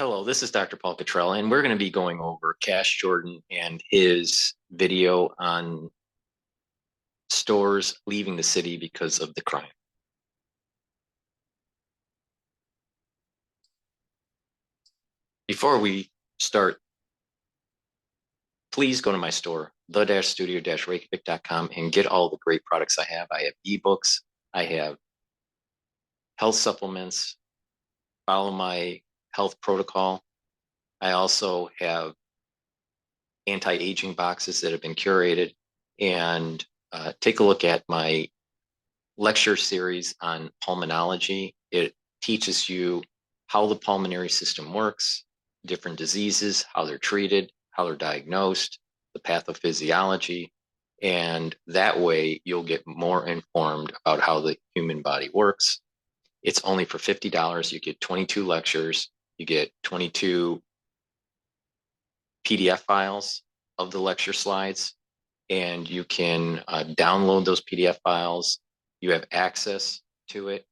Hello, this is Dr. Paul Cottrell, and we're going to be going over Cash Jordan and his video on stores leaving the city because of the crime. Before we start, please go to my store, the-studio-reykjavik.com, and get all the great products I have. I have ebooks, I have health supplements, follow my health protocol. I also have anti-aging boxes that have been curated, and take a look at my lecture series on pulmonology. It teaches you how the pulmonary system works, different diseases, how they're treated, how they're diagnosed, the pathophysiology, and that way you'll get more informed about how the human body works. It's only for $50. You get 22 lectures, you get 22 PDF files of the lecture slides, and you can download those PDF files. You have access to it,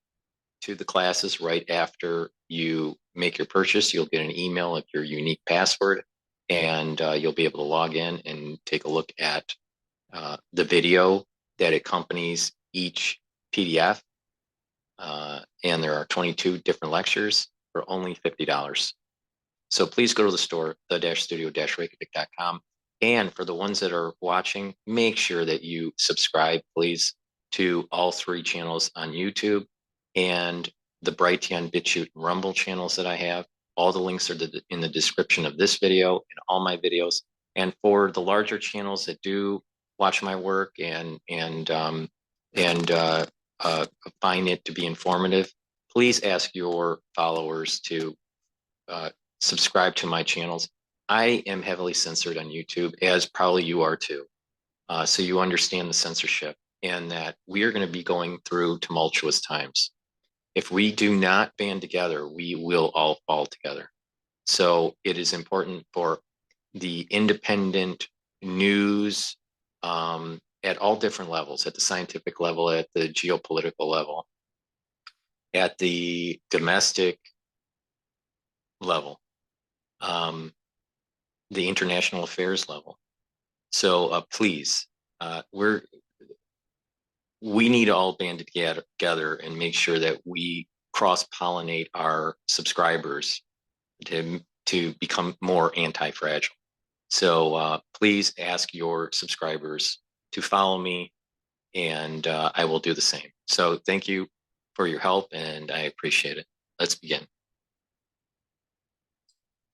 to the classes right after you make your purchase. You'll get an email of your unique password, and you'll be able to log in and take a look at the video that accompanies each PDF. And there are 22 different lectures for only $50. So please go to the store, the-studio-reykjavik.com. And for the ones that are watching, make sure that you subscribe, please, to all three channels on YouTube and the Brighteon, Bitchute, and Rumble channels that I have. All the links are in the description of this video and all my videos. And for the larger channels that do watch my work and find it to be informative, please ask your followers to subscribe to my channels. I am heavily censored on YouTube, as probably you are too. So you understand the censorship and that we are going to be going through tumultuous times. If we do not band together, we will all fall together. So it is important for the independent news at all different levels, at the scientific level, at the geopolitical level, at the domestic level, the international affairs level. So please, we need to all band together and make sure that we cross-pollinate our subscribers to become more anti-fragile. So please ask your subscribers to follow me, and I will do the same. So thank you for your help, and I appreciate it. Let's begin.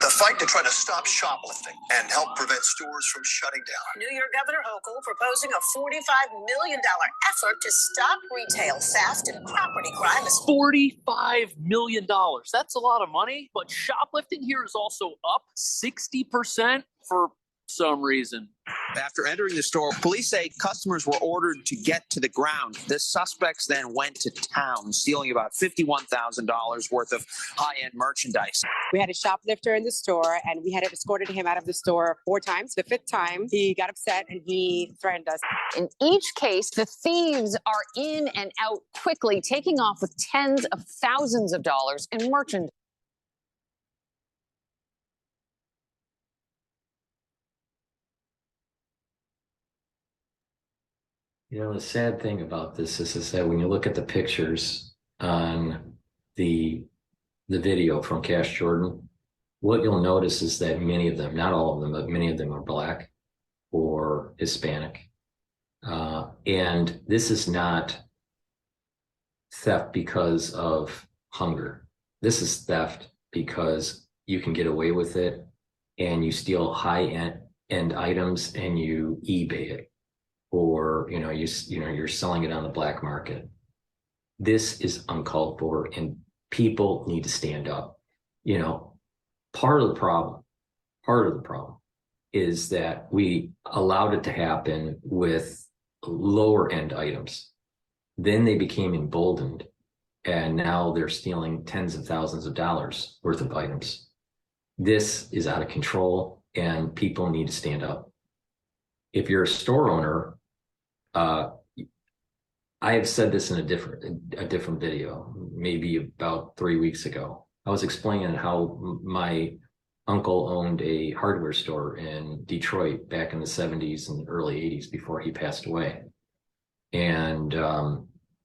The fight to try to stop shoplifting and help prevent stores from shutting down. New York Governor Hochul proposing a $45 million effort to stop retail theft and property crime. $45 million. That's a lot of money, but shoplifting here is also up 60% for some reason. After entering the store, police say customers were ordered to get to the ground. The suspects then went to town, stealing about $51,000 worth of high-end merchandise. We had a shoplifter in the store, and we had escorted him out of the store 4 times. The 5th time, he got upset, and he threatened us. In each case, the thieves are in and out quickly, taking off with tens of thousands of dollars in merchandise. You know, the sad thing about this is that when you look at the pictures on the video from Cash Jordan, what you'll notice is that many of them, not all of them, but many of them are Black or Hispanic. And this is not theft because of hunger. This is theft because you can get away with it, and you steal high-end items and you eBay it. Or you're selling it on the black market. This is uncalled for, and people need to stand up. You know, part of the problem is that we allowed it to happen with lower end items. Then they became emboldened, and now they're stealing tens of thousands of dollars worth of items. This is out of control, and people need to stand up. If you're a store owner, I have said this in a different video, maybe about 3 weeks ago. I was explaining how my uncle owned a hardware store in Detroit back in the 70s and early 80s before he passed away. And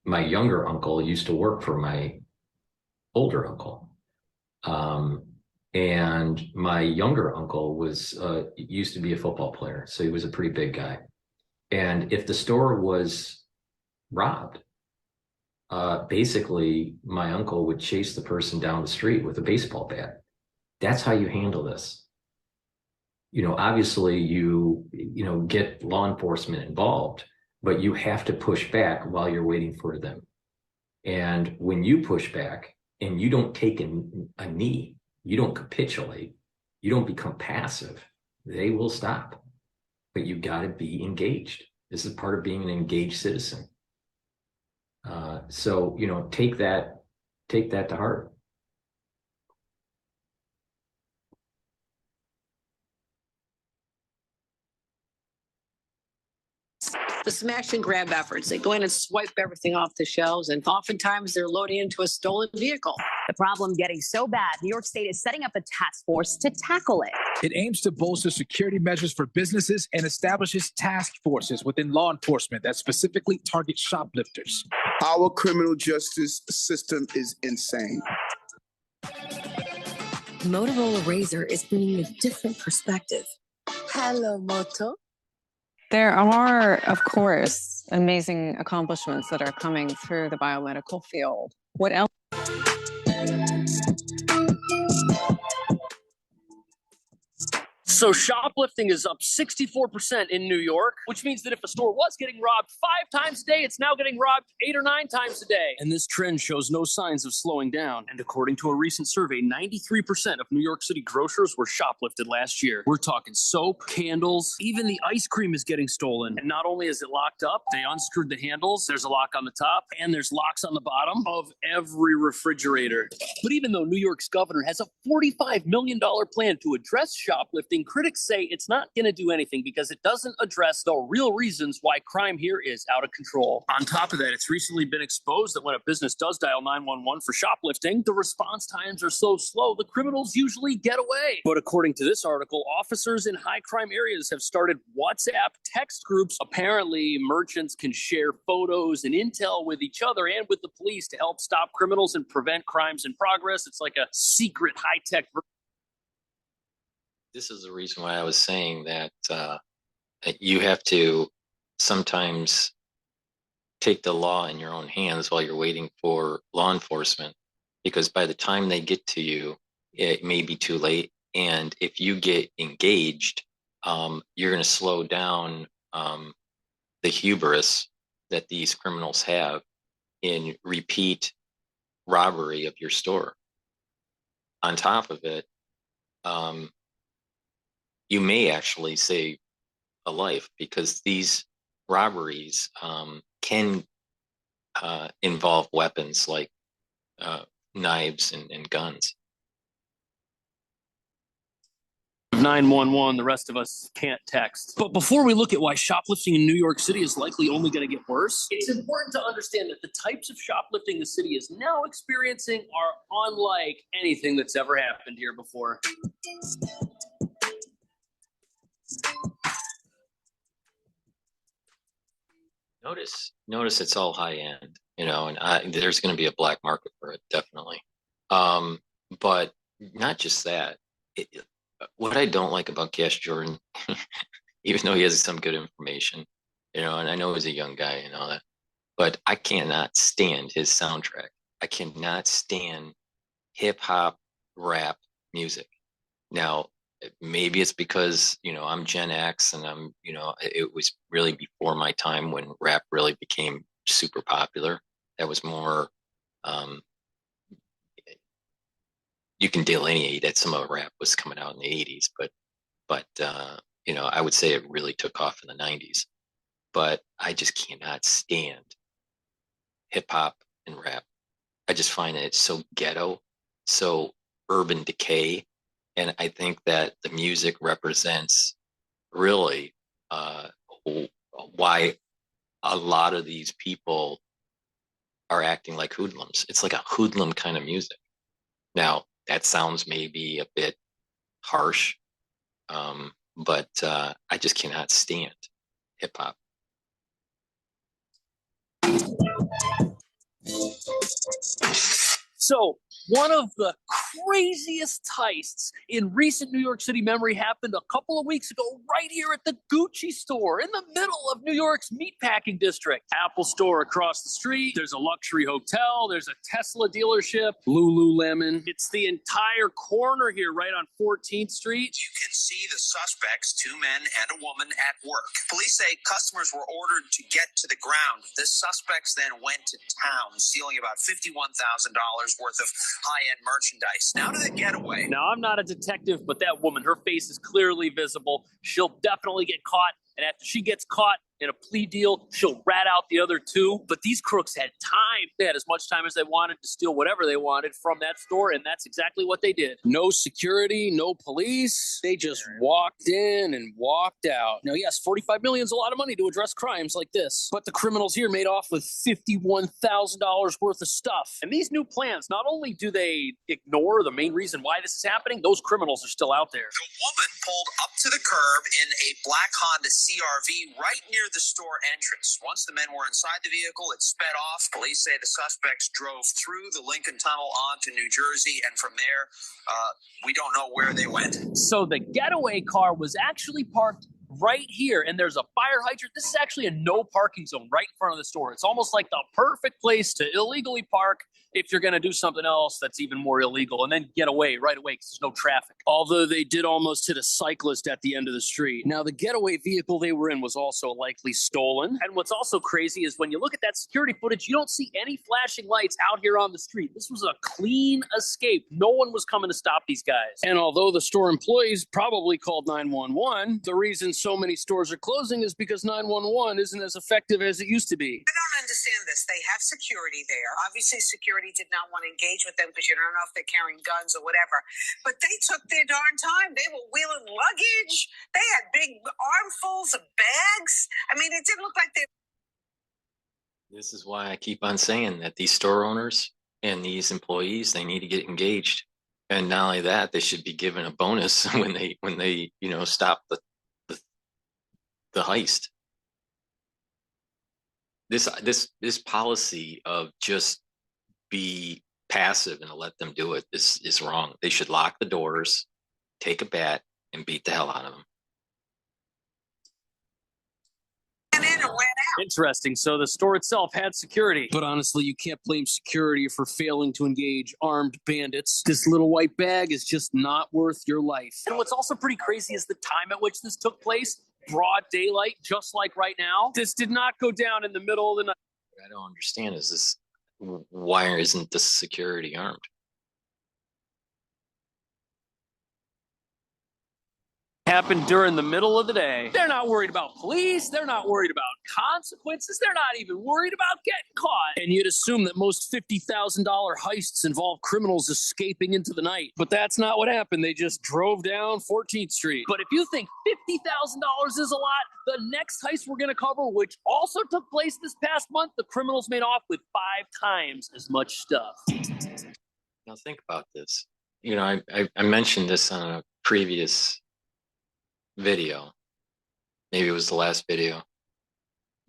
my younger uncle used to work for my older uncle. And my younger uncle used to be a football player, so he was a pretty big guy. And if the store was robbed, basically my uncle would chase the person down the street with a baseball bat. That's how you handle this. Obviously you get law enforcement involved, but you have to push back while you're waiting for them. And when you push back and you don't take a knee, you don't capitulate, you don't become passive, they will stop. But you got to be engaged. This is part of being an engaged citizen. So take that to heart. The smash and grab efforts. They go in and swipe everything off the shelves, and oftentimes they're loading into a stolen vehicle. The problem getting so bad, New York State is setting up a task force to tackle it. It aims to bolster security measures for businesses and establishes task forces within law enforcement that specifically target shoplifters. Our criminal justice system is insane. Motorola Razr is bringing a different perspective. Hello, Moto. There are, of course, amazing accomplishments that are coming through the biomedical field. What else? So shoplifting is up 64% in New York, which means that if a store was getting robbed 5 times a day, it's now getting robbed 8 or 9 times a day. And this trend shows no signs of slowing down. And according to a recent survey, 93% of New York City grocers were shoplifted last year. We're talking soap, candles, even the ice cream is getting stolen. And not only is it locked up, they unscrewed the handles, there's a lock on the top, and there's locks on the bottom of every refrigerator. But even though New York's governor has a $45 million plan to address shoplifting, critics say it's not going to do anything because it doesn't address the real reasons why crime here is out of control. On top of that, it's recently been exposed that when a business does dial 911 for shoplifting, the response times are so slow, the criminals usually get away. But according to this article, officers in high crime areas have started WhatsApp text groups. Apparently, merchants can share photos and intel with each other and with the police to help stop criminals and prevent crimes in progress. It's like a secret high-tech version. This is the reason why I was saying that you have to sometimes take the law in your own hands while you're waiting for law enforcement, because by the time they get to you, it may be too late. And if you get engaged, you're going to slow down the hubris that these criminals have in repeat robbery of your store. On top of it, you may actually save a life, because these robberies can involve weapons like knives and guns. 911, the rest of us can't text. But before we look at why shoplifting in New York City is likely only going to get worse, it's important to understand that the types of shoplifting the city is now experiencing are unlike anything that's ever happened here before. Notice it's all high end, and there's going to be a black market for it, definitely. But not just that. What I don't like about Cash Jordan, even though he has some good information, and I know he's a young guy and all that, but I cannot stand his soundtrack. I cannot stand hip hop, rap music. Now, maybe it's because, I'm Gen X and it was really before my time when rap really became super popular. That was more, you can delineate that some of the rap was coming out in the 80s, but I would say it really took off in the 90s. But I just cannot stand hip hop and rap. I just find it so ghetto, so urban decay. And I think that the music represents really why a lot of these people are acting like hoodlums. It's like a hoodlum kind of music. Now, that sounds maybe a bit harsh, but I just cannot stand hip hop. So one of the craziest heists in recent New York City memory happened a couple of weeks ago right here at the Gucci store in the middle of New York's meatpacking district. Apple store across the street. There's a luxury hotel. There's a Tesla dealership. Lululemon. It's the entire corner here right on 14th Street. You can see the suspects, 2 men and a woman, at work. Police say customers were ordered to get to the ground. The suspects then went to town, stealing about $51,000 worth of high-end merchandise. Now to the getaway. Now, I'm not a detective, but that woman, her face is clearly visible. She'll definitely get caught. And after she gets caught in a plea deal, she'll rat out the other 2. But these crooks had time. They had as much time as they wanted to steal whatever they wanted from that store, and that's exactly what they did. No security, no police. They just walked in and walked out. Now, yes, $45 million is a lot of money to address crimes like this. But the criminals here made off with $51,000 worth of stuff. And these new plans, not only do they ignore the main reason why this is happening, those criminals are still out there. The woman pulled up to the curb in a black Honda CRV right near the store entrance. Once the men were inside the vehicle, it sped off. Police say the suspects drove through the Lincoln Tunnel onto New Jersey, and from there, we don't know where they went. So the getaway car was actually parked right here, and there's a fire hydrant. This is actually a no parking zone right in front of the store. It's almost like the perfect place to illegally park if you're going to do something else that's even more illegal, and then get away right away because there's no traffic. Although they did almost hit a cyclist at the end of the street. Now, the getaway vehicle they were in was also likely stolen. And what's also crazy is when you look at that security footage, you don't see any flashing lights out here on the street. This was a clean escape. No one was coming to stop these guys. And although the store employees probably called 911, the reason so many stores are closing is because 911 isn't as effective as it used to be. I don't understand this. They have security there. Obviously, security did not want to engage with them because you don't know if they're carrying guns or whatever. But they took their darn time. They were wheeling luggage. They had big armfuls of bags. I mean, it didn't look like they... This is why I keep on saying that these store owners and these employees, they need to get engaged. And not only that, they should be given a bonus when they stop the heist. This policy of just be passive and let them do it is wrong. They should lock the doors, take a bat, and beat the hell out of them. Interesting. So the store itself had security. But honestly, you can't blame security for failing to engage armed bandits. This little white bag is just not worth your life. And what's also pretty crazy is the time at which this took place. Broad daylight, just like right now. This did not go down in the middle of the night. What I don't understand is why isn't the security armed? Happened during the middle of the day. They're not worried about police. They're not worried about consequences. They're not even worried about getting caught. And you'd assume that most $50,000 heists involve criminals escaping into the night. But that's not what happened. They just drove down 14th Street. But if you think $50,000 is a lot, the next heist we're going to cover, which also took place this past month, the criminals made off with 5 times as much stuff. Now think about this. I mentioned this on a previous video. Maybe it was the last video,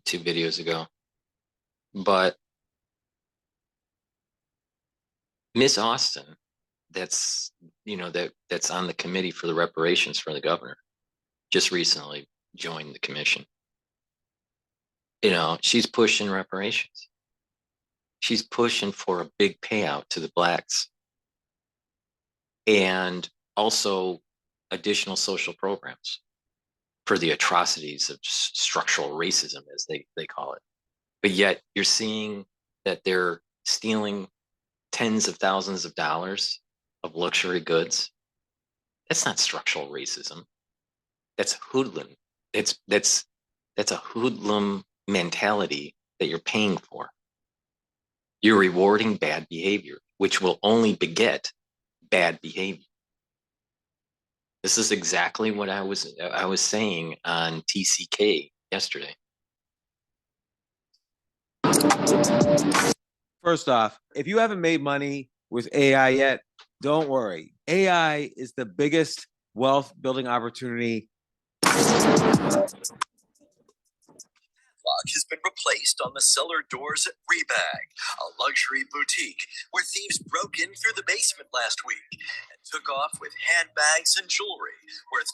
2 videos ago. But Miss Austin, that's on the committee for the reparations for the governor, just recently joined the commission. She's pushing reparations. She's pushing for a big payout to the blacks and also additional social programs for the atrocities of structural racism, as they call it. But yet you're seeing that they're stealing tens of thousands of dollars of luxury goods. That's not structural racism. That's hoodlum. That's a hoodlum mentality that you're paying for. You're rewarding bad behavior, which will only beget bad behavior. This is exactly what I was saying on TCK yesterday. First off, if you haven't made money with AI yet, Don't worry. AI is the biggest wealth building opportunity. Lock has been replaced on the cellar doors at Rebag, a luxury boutique where thieves broke in through the basement last week and took off with handbags and jewelry worth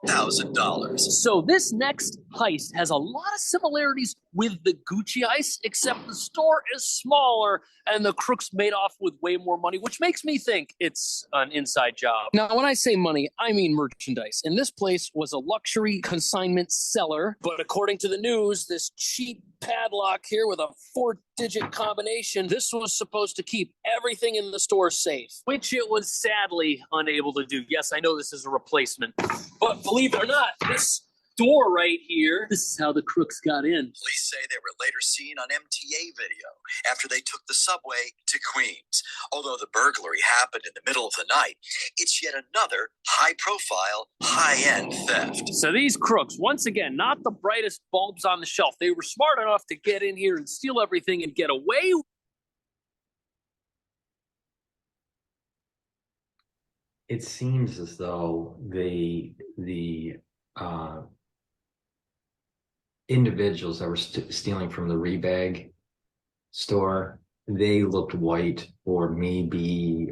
$225,000. So this next heist has a lot of similarities with the Gucci heist, except the store is smaller and the crooks made off with way more money, which makes me think it's an inside job. Now, when I say money, I mean merchandise. And this place was a luxury consignment cellar, but according to the news, this cheap padlock here with a 4-digit combination, this was supposed to keep everything in the store safe, which it was sadly unable to do. Yes, I know this is a replacement, but believe it or not, this door right here, this is how the crooks got in. Police say they were later seen on MTA video after they took the subway to Queens. Although the burglary happened in the middle of the night, it's yet another high-profile, high-end theft. So these crooks, once again, not the brightest bulbs on the shelf. They were smart enough to get in here and steal everything and get away. It seems as though the individuals that were stealing from the Rebag store, they looked white or maybe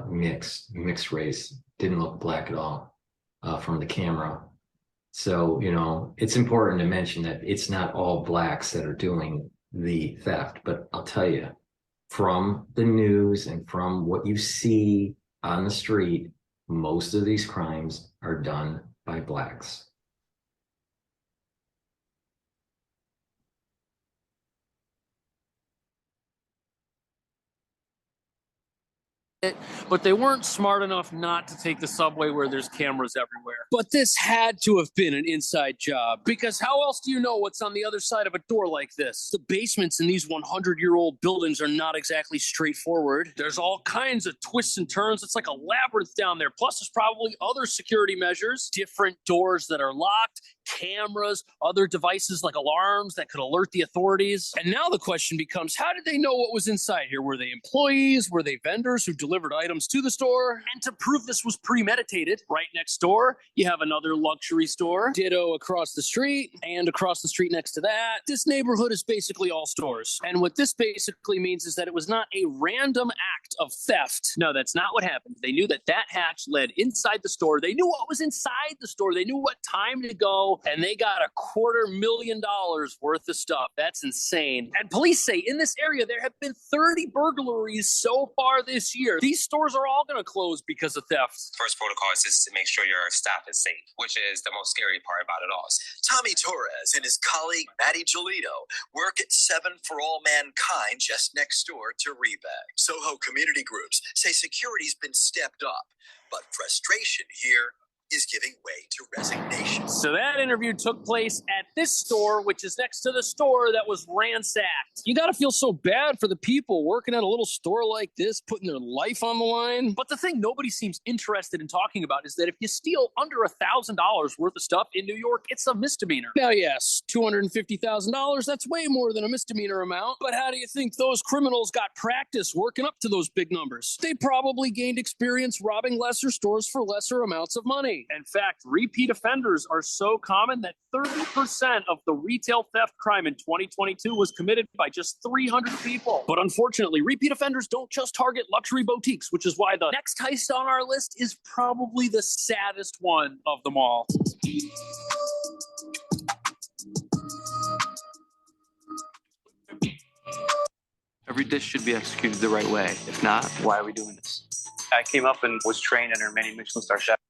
mixed race. Didn't look black at all from the camera. So, you know, it's important to mention that it's not all blacks that are doing the theft. But I'll tell you, from the news and from what you see on the street, most of these crimes are done by blacks. But they weren't smart enough not to take the subway where there's cameras everywhere. But this had to have been an inside job, because how else do you know what's on the other side of a door like this? The basements in these 100-year-old buildings are not exactly straightforward. There's all kinds of twists and turns. It's like a labyrinth down there. Plus, there's probably other security measures, different doors that are locked, cameras, other devices like alarms that could alert the authorities. And now the question becomes, how did they know what was inside here? Were they employees? Were they vendors who delivered items to the store? And to prove this was premeditated, right next door, you have another luxury store, ditto across the street, and across the street next to that. This neighborhood is basically all stores. And what this basically means is that it was not a random act of theft. No, that's not what happened. They knew that that hatch led inside the store. They knew what was inside the store. They knew what time to go, and they got $250,000 worth of stuff. That's insane. And police say in this area, there have been 30 burglaries so far this year. These stores are all going to close because of thefts. First protocol is just to make sure your staff is safe, which is the most scary part about it all. Tommy Torres and his colleague Matty Giolito work at 7 for All Mankind just next door to Rebag. Soho community groups say security's been stepped up, but frustration here is giving way to resignation. So that interview took place at this store, which is next to the store that was ransacked. You got to feel so bad for the people working at a little store like this, putting their life on the line. But the thing nobody seems interested in talking about is that if you steal under $1,000 worth of stuff in New York, it's a misdemeanor. Now, yes, $250,000, that's way more than a misdemeanor amount. But how do you think those criminals got practice working up to those big numbers? They probably gained experience robbing lesser stores for lesser amounts of money. In fact, repeat offenders are so common that 30% of the retail theft crime in 2022 was committed by just 300 people. But unfortunately, repeat offenders don't just target luxury boutiques, which is why the next heist on our list is probably the saddest one of them all. Every dish should be executed the right way. If not, why are we doing this? I came up and was trained under many Michelin star chefs.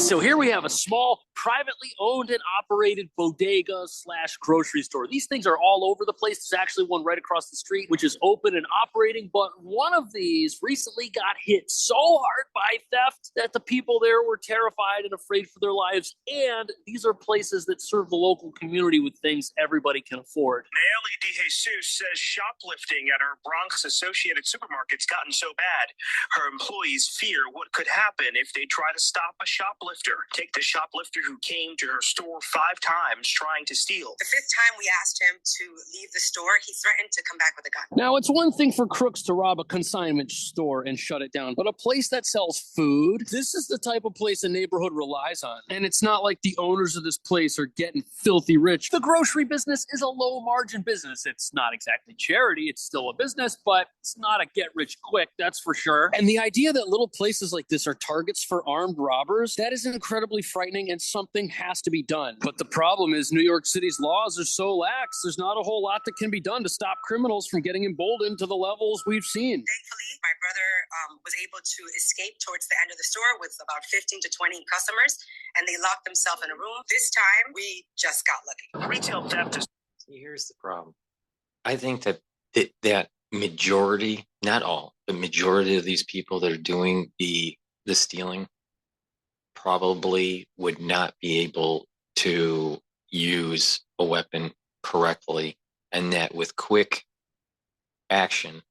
So here we have a small, privately owned and operated bodega / grocery store. These things are all over the place. There's actually one right across the street, which is open and operating. But one of these recently got hit so hard by theft that the people there were terrified and afraid for their lives. And these are places that serve the local community with things everybody can afford. Naomi DeJesus says shoplifting at her Bronx Associated Supermarket's gotten so bad, her employees fear what could happen if they try to stop a shoplifter. Take the shoplifter who came to her store 5 times trying to steal. The 5th time we asked him to leave the store, he threatened to come back with a gun. Now, it's one thing for crooks to rob a consignment store and shut it down, but a place that sells food, this is the type of place a neighborhood relies on. And it's not like the owners of this place are getting filthy rich. The grocery business is a low-margin business. It's not exactly charity. It's still a business, but it's not a get-rich-quick, that's for sure. And the idea that little places like this are targets for armed robbers, that is incredibly frightening, and something has to be done. But the problem is New York City's laws are so lax, there's not a whole lot that can be done to stop criminals from getting emboldened to the levels we've seen. Thankfully, my brother was able to escape towards the end of the store with about 15 to 20 customers, and they locked themselves in a room. This time, we just got lucky. Retail theft is... Here's the problem. I think that that majority, not all, the majority of these people that are doing the stealing probably would not be able to use a weapon correctly, and that with quick action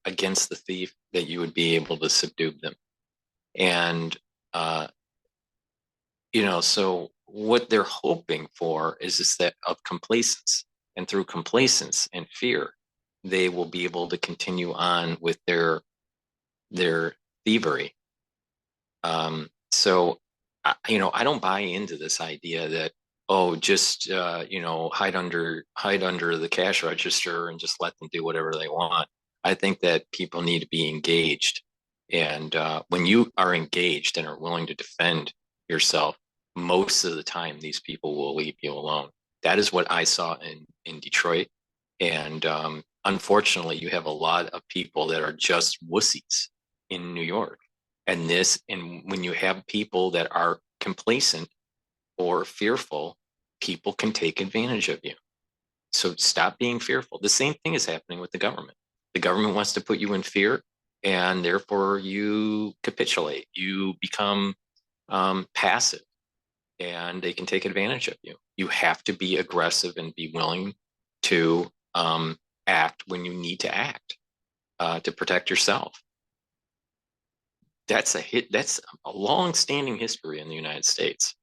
against the thief, that you would be able to subdue them. And so what they're hoping for is that of complacence, and through complacence and fear, they will be able to continue on with their thievery. So I don't buy into this idea that, just hide under the cash register and just let them do whatever they want. I think that people need to be engaged, and when you are engaged and are willing to defend yourself, most of the time these people will leave you alone. That is what I saw in Detroit, and unfortunately, you have a lot of people that are just wussies in New York. And when you have people that are complacent or fearful, people can take advantage of you. So stop being fearful. The same thing is happening with the government. The government wants to put you in fear, and therefore you capitulate. You become passive, and they can take advantage of you. You have to be aggressive and be willing to act when you need to act to protect yourself. That's a long-standing history in the United States.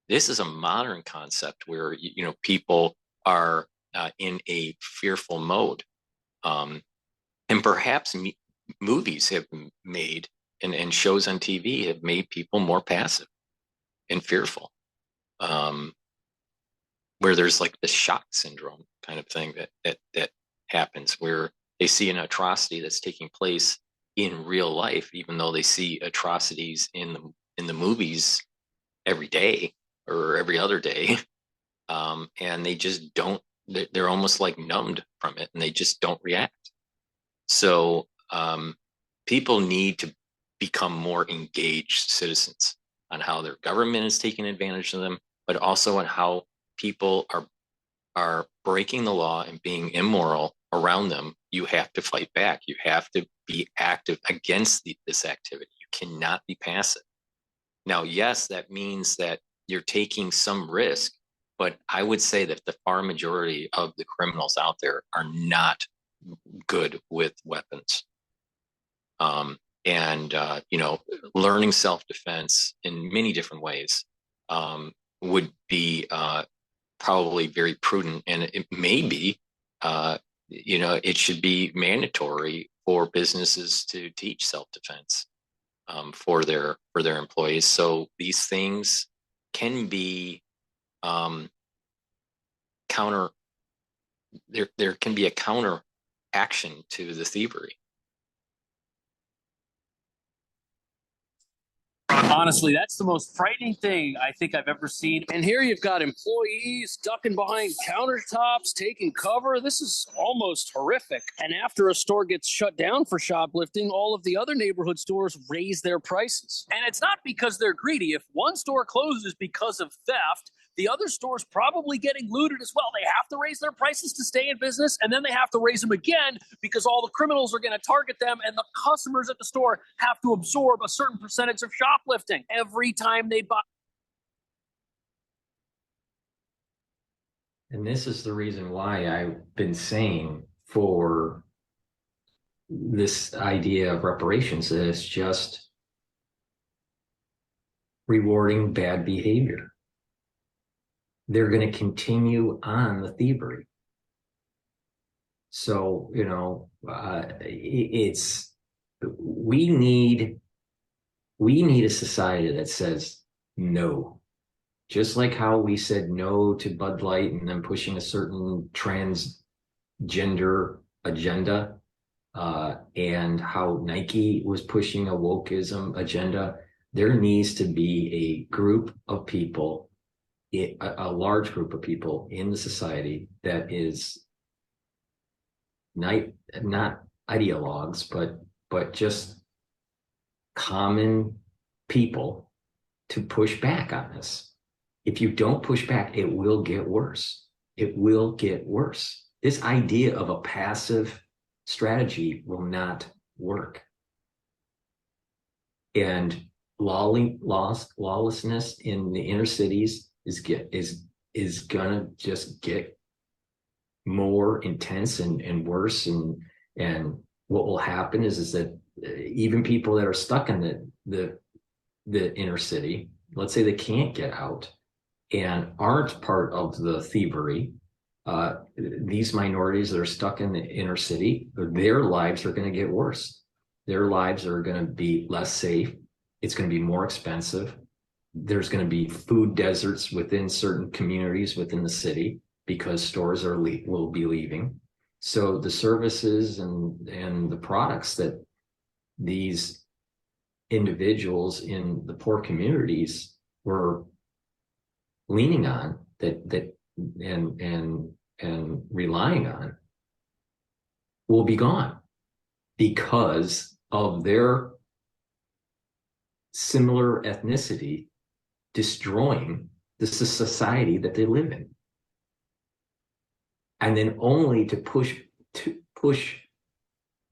This is a modern concept where people are in a fearful mode, and perhaps movies have made and shows on TV have made people more passive and fearful, where there's like the shock syndrome kind of thing that happens, where they see an atrocity that's taking place in real life, even though they see atrocities in the movies every day or every other day, and they just don't. They're almost like numbed from it, and they just don't react. So people need to become more engaged citizens on how their government is taking advantage of them, but also on how people are breaking the law and being immoral around them. You have to fight back. You have to be active against this activity. You cannot be passive. Now, yes, that means that you're taking some risk, but I would say that the far majority of the criminals out there are not good with weapons. Learning self-defense in many different ways would be probably very prudent, and it may be, it should be mandatory for businesses to teach self-defense for their employees. So these things can be there can be a counter action to the thievery. Honestly, that's the most frightening thing I think I've ever seen. And here you've got employees ducking behind countertops, taking cover. This is almost horrific. And after a store gets shut down for shoplifting, all of the other neighborhood stores raise their prices. And it's not because they're greedy. If one store closes because of theft, the other store's probably getting looted as well. They have to raise their prices to stay in business, and then they have to raise them again because all the criminals are going to target them, and the customers at the store have to absorb a certain percentage of shoplifting every time they buy. And this is the reason why I've been saying for this idea of reparations is just rewarding bad behavior. They're going to continue on the thievery. So, you know, we need a society that says no. Just like how we said no to Bud Light and then pushing a certain transgender agenda, and how Nike was pushing a wokeism agenda, there needs to be a group of people, a large group of people in the society that is not ideologues, but just common people to push back on this. If you don't push back, it will get worse. It will get worse. This idea of a passive strategy will not work. And lawlessness in the inner cities is gonna just get more intense and worse. And what will happen is that even people that are stuck in the inner city, let's say they can't get out and aren't part of the thievery, these minorities that are stuck in the inner city, their lives are going to get worse. Their lives are going to be less safe. It's going to be more expensive. There's going to be food deserts within certain communities within the city because stores will be leaving. So the services and the products that these individuals in the poor communities were leaning on and relying on will be gone because of their similar ethnicity destroying the society that they live in. And then only to push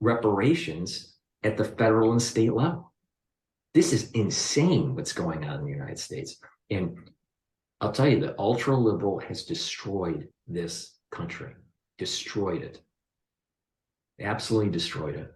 reparations at the federal and state level. This is insane what's going on in the United States. And I'll tell you, the ultra-liberal has destroyed this country, destroyed it, absolutely destroyed it.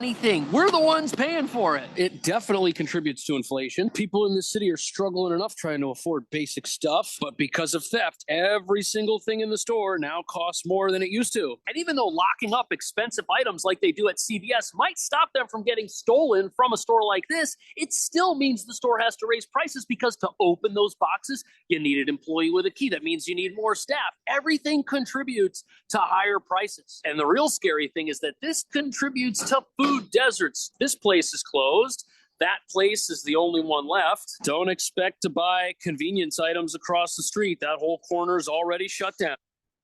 Anything. We're the ones paying for it. It definitely contributes to inflation. People in this city are struggling enough trying to afford basic stuff, but because of theft, every single thing in the store now costs more than it used to. And even though locking up expensive items like they do at CVS might stop them from getting stolen from a store like this, it still means the store has to raise prices because to open those boxes, you need an employee with a key. That means you need more staff. Everything contributes to higher prices. And the real scary thing is that this contributes to food deserts. This place is closed. That place is the only one left. Don't expect to buy convenience items across the street. That whole corner is already shut down.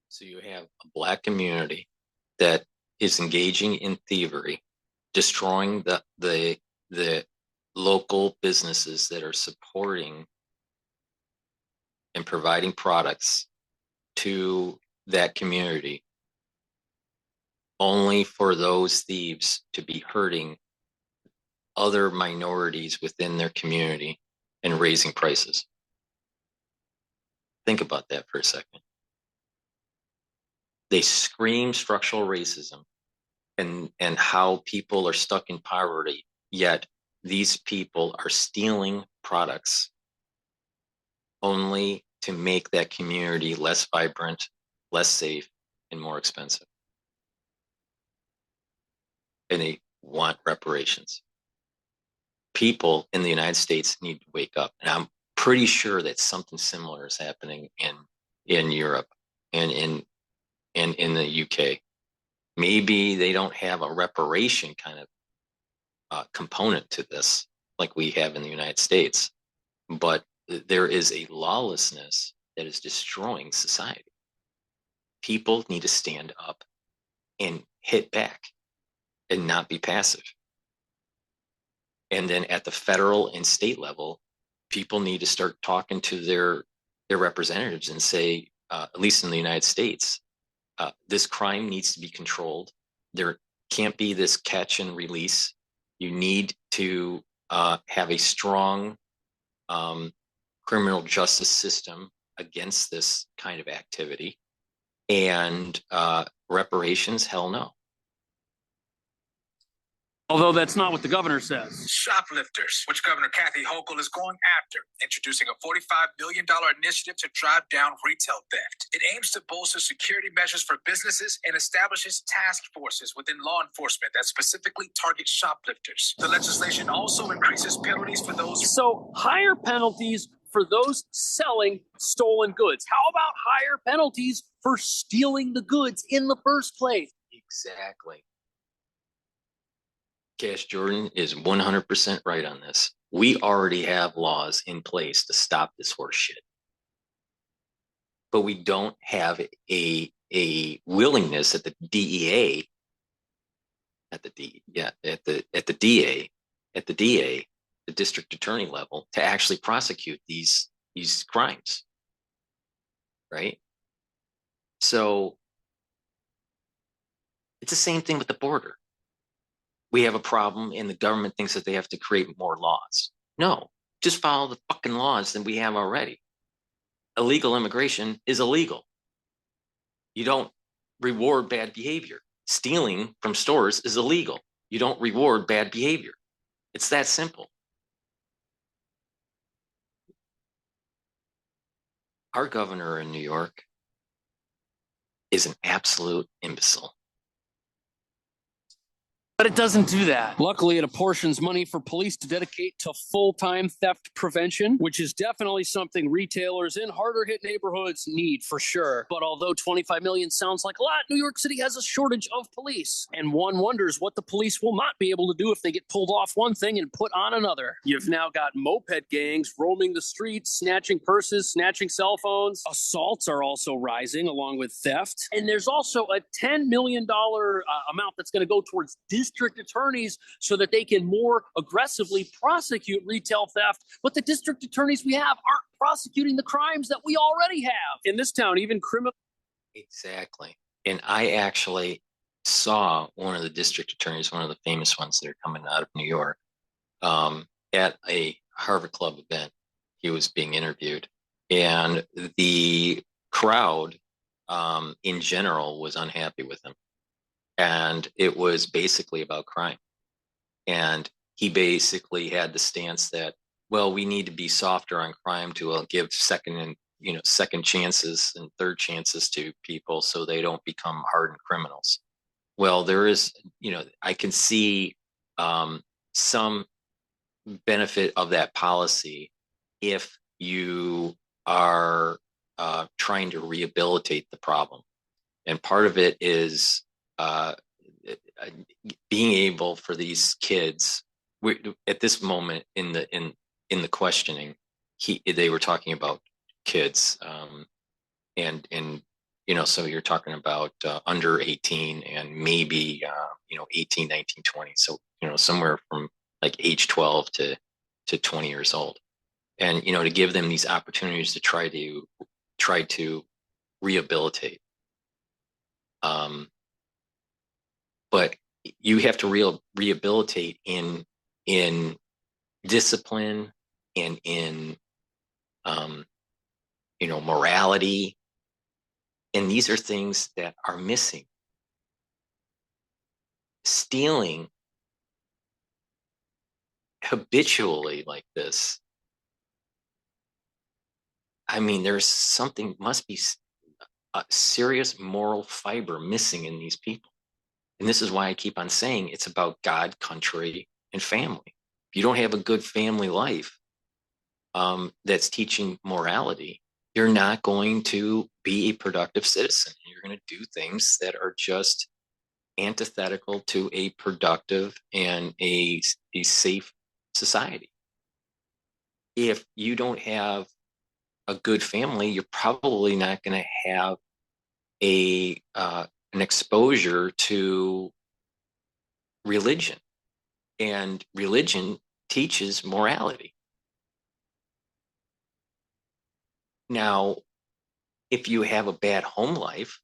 So you have a Black community that is engaging in thievery, destroying the local businesses that are supporting and providing products to that community, only for those thieves to be hurting other minorities within their community and raising prices. Think about that for a second. They scream structural racism and how people are stuck in poverty, yet these people are stealing products only to make that community less vibrant, less safe, and more expensive. And they want reparations. People in the United States need to wake up. And I'm pretty sure that something similar is happening in Europe and in the UK. Maybe they don't have a reparation kind of component to this like we have in the United States, but there is a lawlessness that is destroying society. People need to stand up and hit back and not be passive. And then at the federal and state level, people need to start talking to their representatives and say, at least in the United States, this crime needs to be controlled. There can't be this catch and release. You need to have a strong criminal justice system against this kind of activity. And reparations, hell no. Although that's not what the governor says. Shoplifters, which Governor Kathy Hochul is going after, introducing a $45 million initiative to drive down retail theft. It aims to bolster security measures for businesses and establishes task forces within law enforcement that specifically target shoplifters. The legislation also increases penalties for those. So higher penalties for those selling stolen goods. How about higher penalties for stealing the goods in the first place? Exactly. Cash Jordan is 100% right on this. We already have laws in place to stop this horse shit. But we don't have a willingness at the DEA, the district attorney level, to actually prosecute these crimes. Right? So it's the same thing with the border. We have a problem and the government thinks that they have to create more laws. No, just follow the fucking laws that we have already. Illegal immigration is illegal. You don't reward bad behavior. Stealing from stores is illegal. You don't reward bad behavior. It's that simple. Our governor in New York is an absolute imbecile. But it doesn't do that. Luckily, it apportions money for police to dedicate to full-time theft prevention, which is definitely something retailers in harder-hit neighborhoods need for sure. But although $25 million sounds like a lot, New York City has a shortage of police. And one wonders what the police will not be able to do if they get pulled off one thing and put on another. You've now got moped gangs roaming the streets, snatching purses, snatching cell phones. Assaults are also rising along with theft. And there's also a $10 million amount that's going to go towards district attorneys so that they can more aggressively prosecute retail theft. But the district attorneys we have aren't prosecuting the crimes that we already have. In this town, even criminal. Exactly. And I actually saw one of the district attorneys, one of the famous ones that are coming out of New York, at a Harvard Club event. He was being interviewed. And the crowd in general was unhappy with him. And it was basically about crime. And he basically had the stance that, well, we need to be softer on crime to give second chances and third chances to people so they don't become hardened criminals. Well, there is, I can see some benefit of that policy if you are trying to rehabilitate the problem. And part of it is being able for these kids, at this moment in the questioning, they were talking about kids, and so you're talking about under 18 and maybe 18, 19, 20, so somewhere from like age 12 to 20 years old, and to give them these opportunities to try to rehabilitate. But you have to rehabilitate in discipline and in morality, and these are things that are missing. Stealing habitually like this, I mean, must be a serious moral fiber missing in these people. And this is why I keep on saying it's about God, country, and family. If you don't have a good family life that's teaching morality, you're not going to be a productive citizen. You're going to do things that are just antithetical to a productive and a safe society. If you don't have a good family, you're probably not going to have an exposure to religion, and religion teaches morality. Now, if you have a bad home life,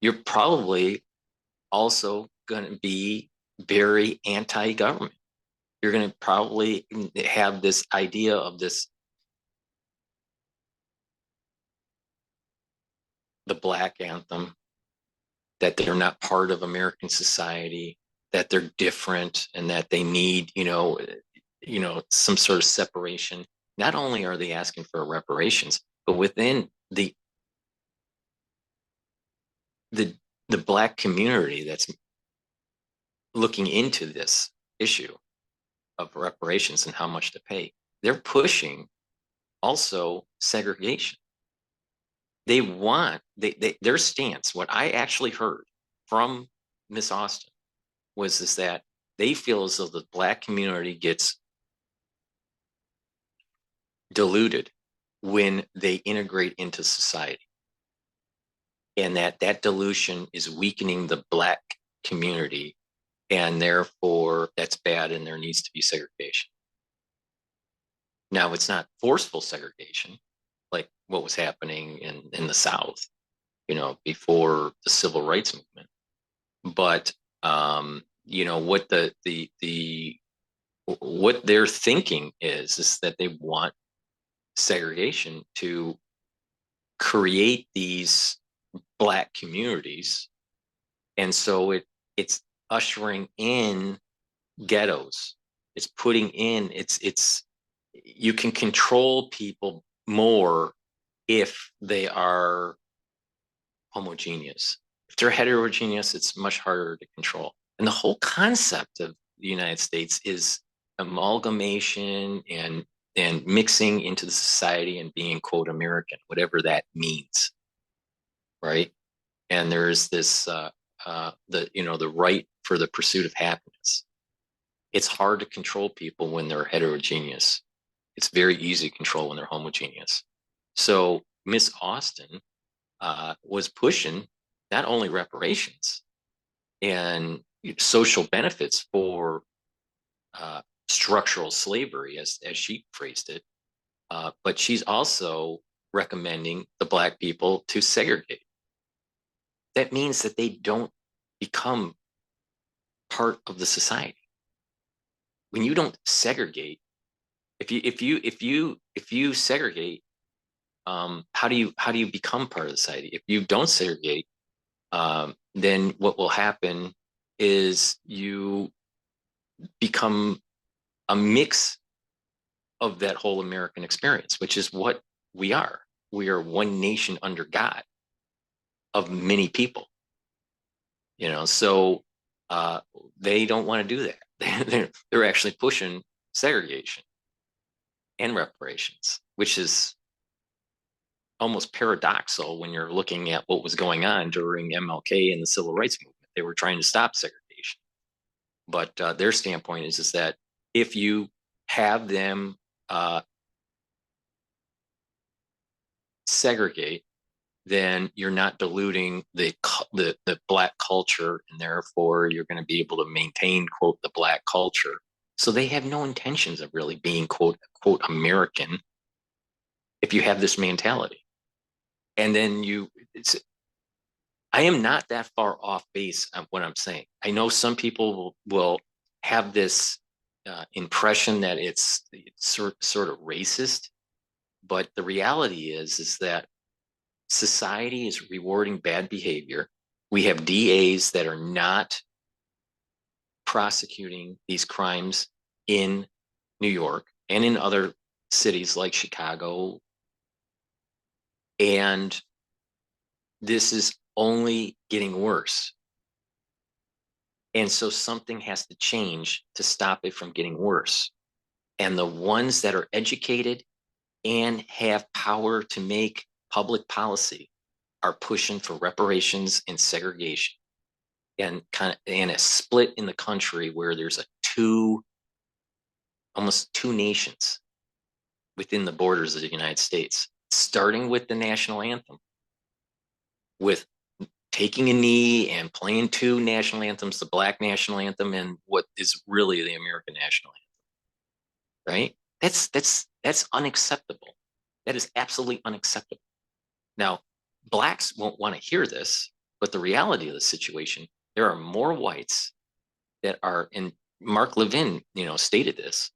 you're probably also going to be very anti-government. You're going to probably have this idea of the Black anthem, that they're not part of American society, that they're different, and that they need, some sort of separation. Not only are they asking for reparations, but within the Black community that's looking into this issue of reparations and how much to pay, they're pushing also segregation. They want their stance. What I actually heard from Miss Austin was that they feel as though the Black community gets diluted when they integrate into society, and that dilution is weakening the Black community, and therefore that's bad, and there needs to be segregation. Now, it's not forceful segregation like what was happening in the South, before the civil rights movement, but what they're thinking is that they want segregation to create these Black communities, and so it's ushering in ghettos. It's putting in it's you can control people more if they are homogeneous. If they're heterogeneous, it's much harder to control. And the whole concept of the United States is amalgamation and mixing into the society and being, quote, American, whatever that means, right? And there's this the right for the pursuit of happiness. It's hard to control people when they're heterogeneous. It's very easy to control when they're homogeneous. So Miss Austin was pushing not only reparations and social benefits for structural slavery, as she phrased it, but she's also recommending the Black people to segregate. That means that they don't become part of the society. When you don't segregate, if you segregate, how do you become part of the society? If you don't segregate, then what will happen is you become a mix of that whole American experience, which is what we are. We are one nation under God of many people, so they don't want to do that. They're actually pushing segregation and reparations, which is almost paradoxical when you're looking at what was going on during MLK and the civil rights movement. They were trying to stop segregation, but their standpoint is that if you have them segregate, then you're not diluting the Black culture, and therefore you're going to be able to maintain, quote, the Black culture. So they have no intentions of really being, quote American if you have this mentality. And then I am not that far off base on what I'm saying. I know some people will have this impression that it's sort of racist, but the reality is that society is rewarding bad behavior. We have DAs that are not prosecuting these crimes in New York and in other cities like Chicago. And this is only getting worse. And so something has to change to stop it from getting worse. And the ones that are educated and have power to make public policy are pushing for reparations and segregation, and a split in the country where there's almost two nations within the borders of the United States, starting with the national anthem, with taking a knee and playing two national anthems, the Black national anthem and what is really the American national anthem, right? That's unacceptable. That is absolutely unacceptable. Now, Blacks won't want to hear this, but the reality of the situation, there are more whites that are, and Mark Levin, stated this,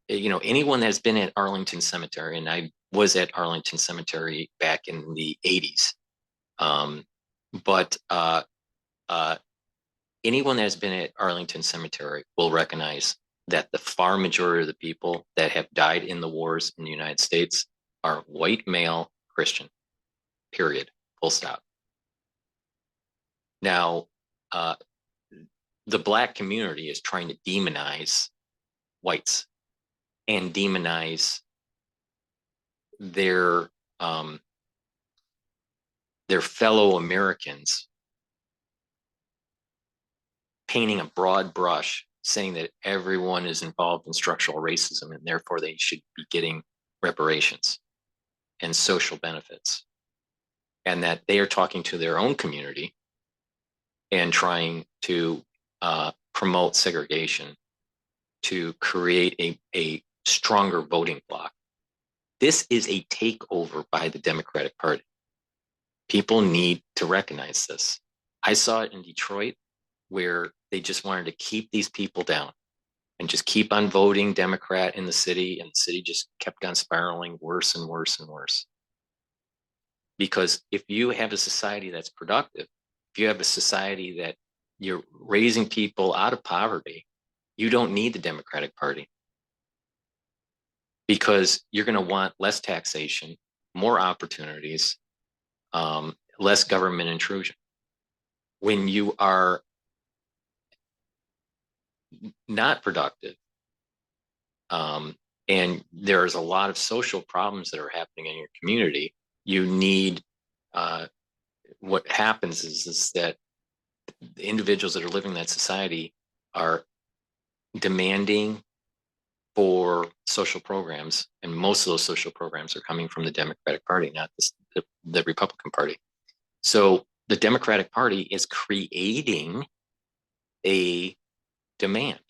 anyone that's been at Arlington Cemetery, and I was at Arlington Cemetery back in the 80s, But anyone that has been at Arlington Cemetery will recognize that the far majority of the people that have died in the wars in the United States are white male Christian, period, full stop. Now, the Black community is trying to demonize whites and demonize their fellow Americans, painting a broad brush, saying that everyone is involved in structural racism and therefore they should be getting reparations and social benefits, and that they are talking to their own community and trying to promote segregation to create a stronger voting bloc. This is a takeover by the Democratic Party. People need to recognize this. I saw it in Detroit, where they just wanted to keep these people down and just keep on voting Democrat in the city, and the city just kept on spiraling worse and worse and worse. Because if you have a society that's productive, if you have a society that you're raising people out of poverty, you don't need the Democratic Party, because you're going to want less taxation, more opportunities, less government intrusion. When you are not productive, and there's a lot of social problems that are happening in your community, you need, what happens is that the individuals that are living in that society are demanding for social programs, and most of those social programs are coming from the Democratic Party, not the Republican Party. So the Democratic Party is creating a demand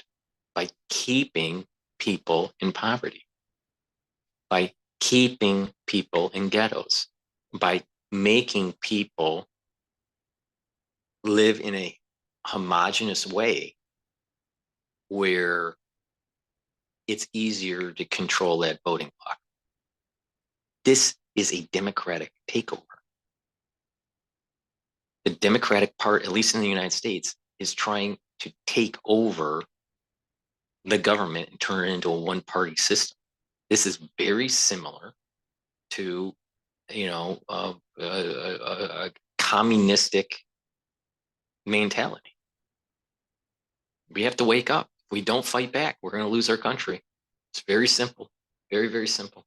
by keeping people in poverty, by keeping people in ghettos, by making people live in a homogenous way where it's easier to control that voting bloc. This is a Democratic takeover. The Democratic Party, at least in the United States, is trying to take over the government and turn it into a one-party system. This is very similar to, a communistic mentality. We have to wake up. If we don't fight back, we're going to lose our country. It's very simple. Very, very simple.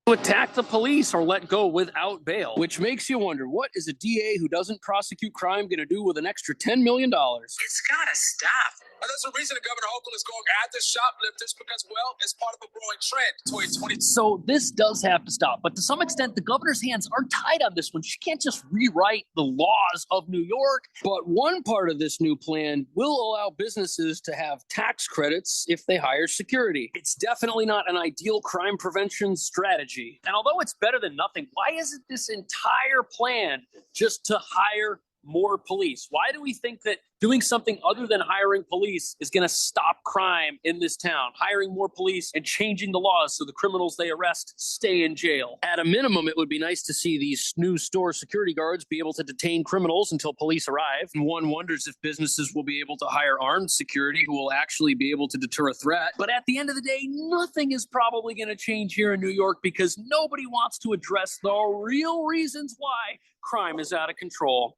To attack the police or let go without bail, which makes you wonder, what is a DA who doesn't prosecute crime going to do with an extra $10 million? It's gotta stop. And there's a reason that Governor Hochul is going after shoplifters, because, well, it's part of a growing trend. 2020. So this does have to stop. But to some extent, the governor's hands are tied on this one. She can't just rewrite the laws of New York. But one part of this new plan will allow businesses to have tax credits if they hire security. It's definitely not an ideal crime prevention strategy. And although it's better than nothing, why isn't this entire plan just to hire more police? Why do we think that doing something other than hiring police is going to stop crime in this town? Hiring more police and changing the laws so the criminals they arrest stay in jail. At a minimum, it would be nice to see these new store security guards be able to detain criminals until police arrive. And one wonders if businesses will be able to hire armed security who will actually be able to deter a threat. But at the end of the day, nothing is probably going to change here in New York, because nobody wants to address the real reasons why crime is out of control.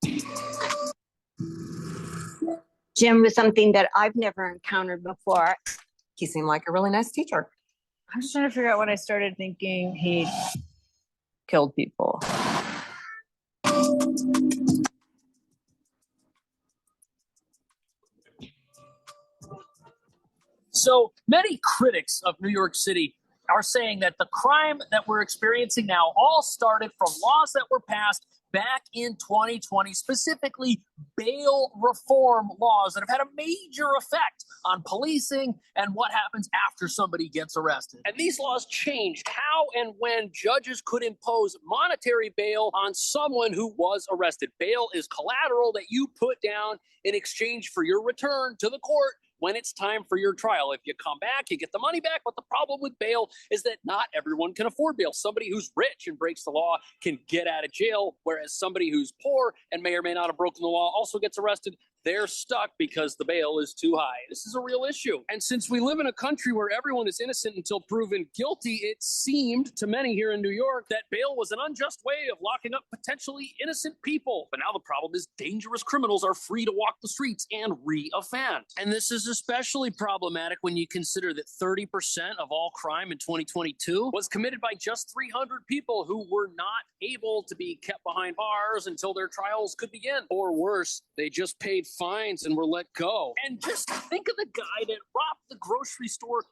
Jim was something that I've never encountered before. He seemed like a really nice teacher. I'm just trying to figure out when I started thinking he killed people. So many critics of New York City are saying that the crime that we're experiencing now all started from laws that were passed back in 2020, specifically bail reform laws that have had a major effect on policing and what happens after somebody gets arrested. And these laws changed how and when judges could impose monetary bail on someone who was arrested. Bail is collateral that you put down in exchange for your return to the court when it's time for your trial. If you come back, you get the money back. But the problem with bail is that not everyone can afford bail. Somebody who's rich and breaks the law can get out of jail, whereas somebody who's poor and may or may not have broken the law also gets arrested. They're stuck because the bail is too high. This is a real issue. And since we live in a country where everyone is innocent until proven guilty, it seemed to many here in New York that bail was an unjust way of locking up potentially innocent people. But now the problem is dangerous criminals are free to walk the streets and re-offend. And this is especially problematic when you consider that 30% of all crime in 2022 was committed by just 300 people who were not able to be kept behind bars until their trials could begin. Or worse, they just paid fines and were let go. And just think of the guy that robbed the grocery store 5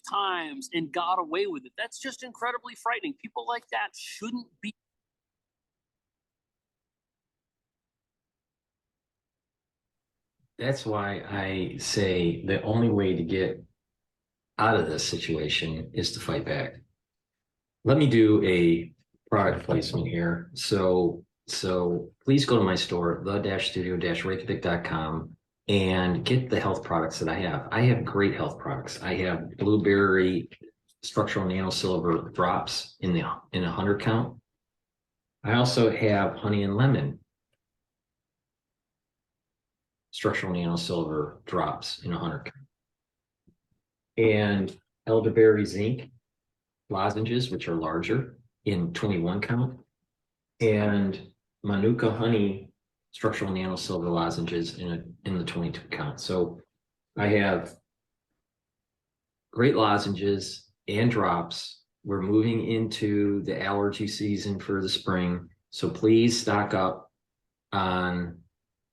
times and got away with it. That's just incredibly frightening. People like that shouldn't be. That's why I say the only way to get out of this situation is to fight back. Let me do a product placement here. So please go to my store, the-studio-reykjavik.com, and get the health products that I have. I have great health products. I have blueberry structural nano silver drops in a 100 count. I also have honey and lemon structural nano silver drops in 100 count. And elderberry zinc lozenges, which are larger, in 21 count. And Manuka honey structural nano silver lozenges in the 22 count. So I have great lozenges and drops. We're moving into the allergy season for the spring. So please stock up on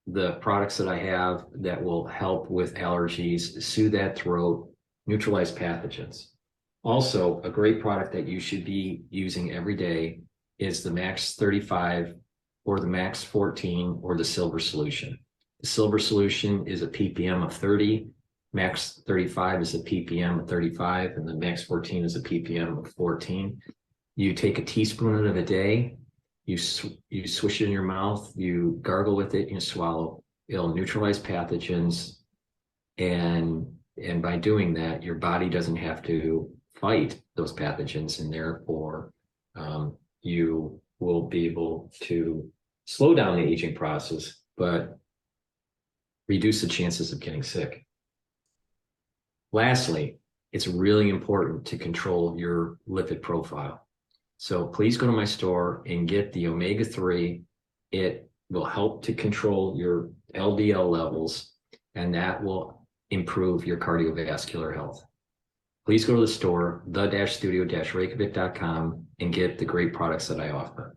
the products that I have that will help with allergies, soothe that throat, neutralize pathogens. Also, a great product that you should be using every day is the Max 35 or the Max 14 or the Silver Solution. The Silver Solution is a ppm of 30, Max 35 is a ppm of 35, and the Max 14 is a ppm of 14. You take a teaspoon of it a day, you swish it in your mouth, you gargle with it, and you swallow. It'll neutralize pathogens, and by doing that, your body doesn't have to fight those pathogens, and therefore you will be able to slow down the aging process, but reduce the chances of getting sick. Lastly, it's really important to control your lipid profile. So please go to my store and get the omega-3. It will help to control your LDL levels, and that will improve your cardiovascular health. Please go to the store, the-studio-reykjavik.com, and get the great products that I offer.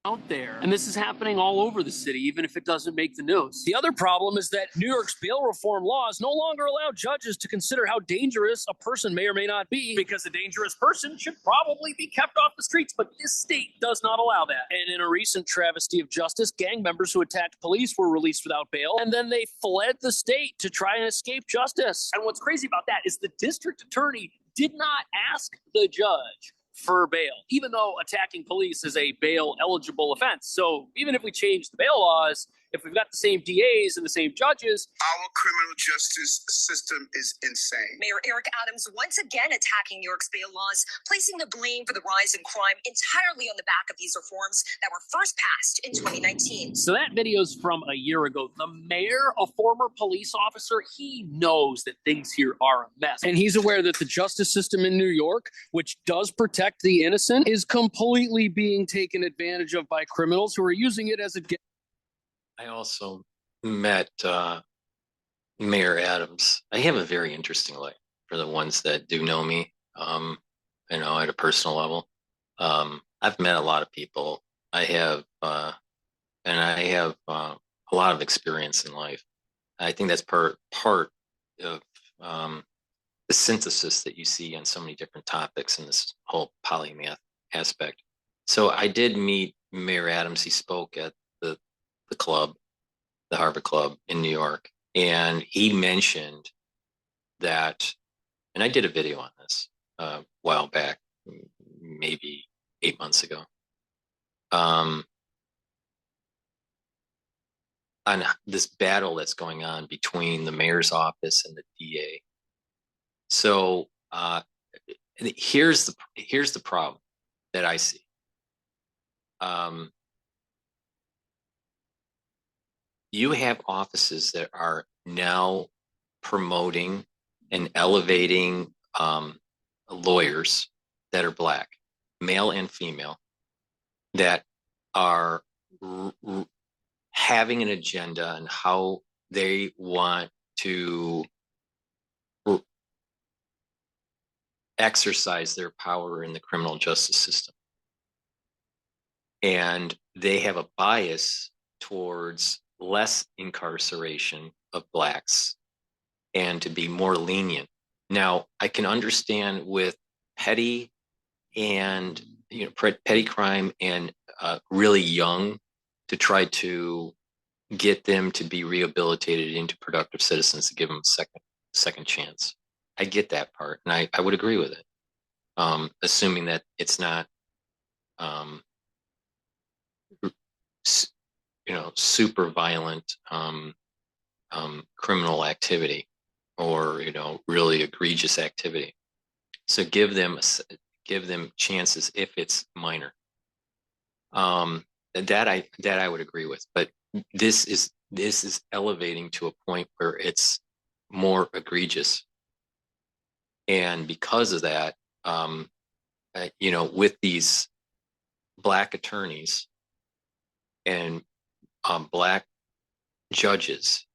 Out there. And this is happening all over the city, even if it doesn't make the news. The other problem is that New York's bail reform laws no longer allow judges to consider how dangerous a person may or may not be, because a dangerous person should probably be kept off the streets. But this state does not allow that. And in a recent travesty of justice, gang members who attacked police were released without bail, and then they fled the state to try and escape justice. And what's crazy about that is the district attorney did not ask the judge for bail, even though attacking police is a bail-eligible offense. So even if we change the bail laws, if we've got the same DAs and the same judges... Our criminal justice system is insane. Mayor Eric Adams once again attacking New York's bail laws, placing the blame for the rise in crime entirely on the back of these reforms that were first passed in 2019. So that video's from a year ago. The mayor, a former police officer, he knows that things here are a mess. And he's aware that the justice system in New York, which does protect the innocent, is completely being taken advantage of by criminals who are using it as a... I also met Mayor Adams. I have a very interesting life for the ones that do know me, you know, at a personal level. I've met a lot of people. I have a lot of experience in life. I think that's part of the synthesis that you see on so many different topics in this whole polymath aspect. So I did meet Mayor Adams. He spoke at the club, the Harvard Club in New York. And he mentioned that, and I did a video on this a while back, maybe 8 months ago. on this battle that's going on between the mayor's office and the DA. So here's the problem that I see. You have offices that are now promoting and elevating lawyers that are Black, male and female, that are having an agenda on how they want to exercise their power in the criminal justice system. And they have a bias towards less incarceration of Blacks and to be more lenient. Now, I can understand with petty and petty crime and really young, to try to get them to be rehabilitated into productive citizens, to give them a second chance. I get that part, and I would agree with it, assuming that it's not super violent criminal activity or really egregious activity. So give them chances if it's minor. That I would agree with, but this is elevating to a point where it's more egregious, and because of that, with these Black attorneys and Black judges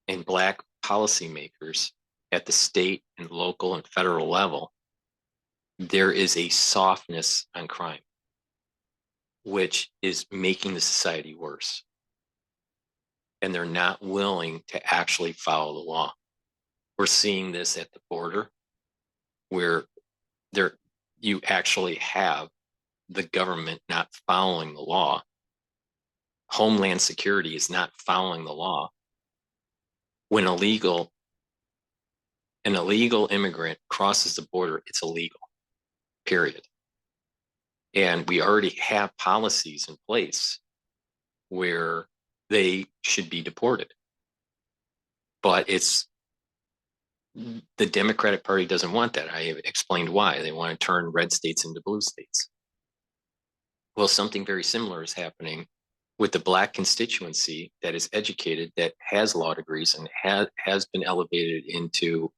and Black policymakers at the state and local and federal level, there is a softness on crime, which is making the society worse. And they're not willing to actually follow the law. We're seeing this at the border, where you actually have the government not following the law. Homeland Security is not following the law. When an illegal immigrant crosses the border, it's illegal, period. And we already have policies in place where they should be deported. But the Democratic Party doesn't want that. I have explained why. They want to turn red states into blue states. Well, something very similar is happening with the Black constituency that is educated, that has law degrees, and has been elevated into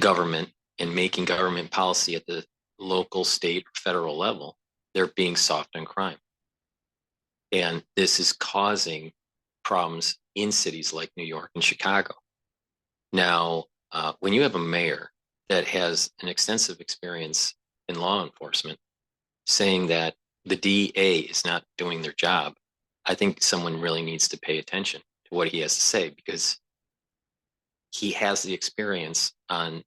government and making government policy at the local, state, or federal level. They're being soft on crime. And this is causing problems in cities like New York and Chicago. Now, when you have a mayor that has an extensive experience in law enforcement saying that the DA is not doing their job, I think someone really needs to pay attention to what he has to say, because he has the experience on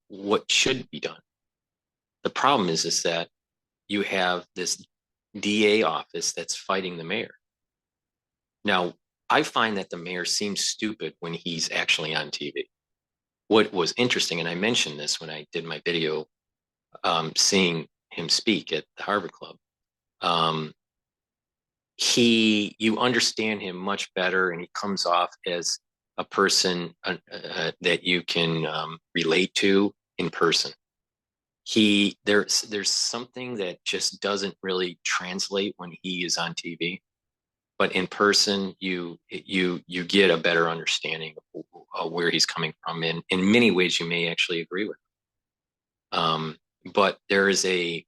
what should be done. The problem is that you have this DA office that's fighting the mayor. Now, I find that the mayor seems stupid when he's actually on TV. What was interesting, and I mentioned this when I did my video seeing him speak at the Harvard Club, you understand him much better, and he comes off as a person that you can relate to in person. There's something that just doesn't really translate when he is on TV, but in person you get a better understanding of where he's coming from. And in many ways you may actually agree with him. But there is an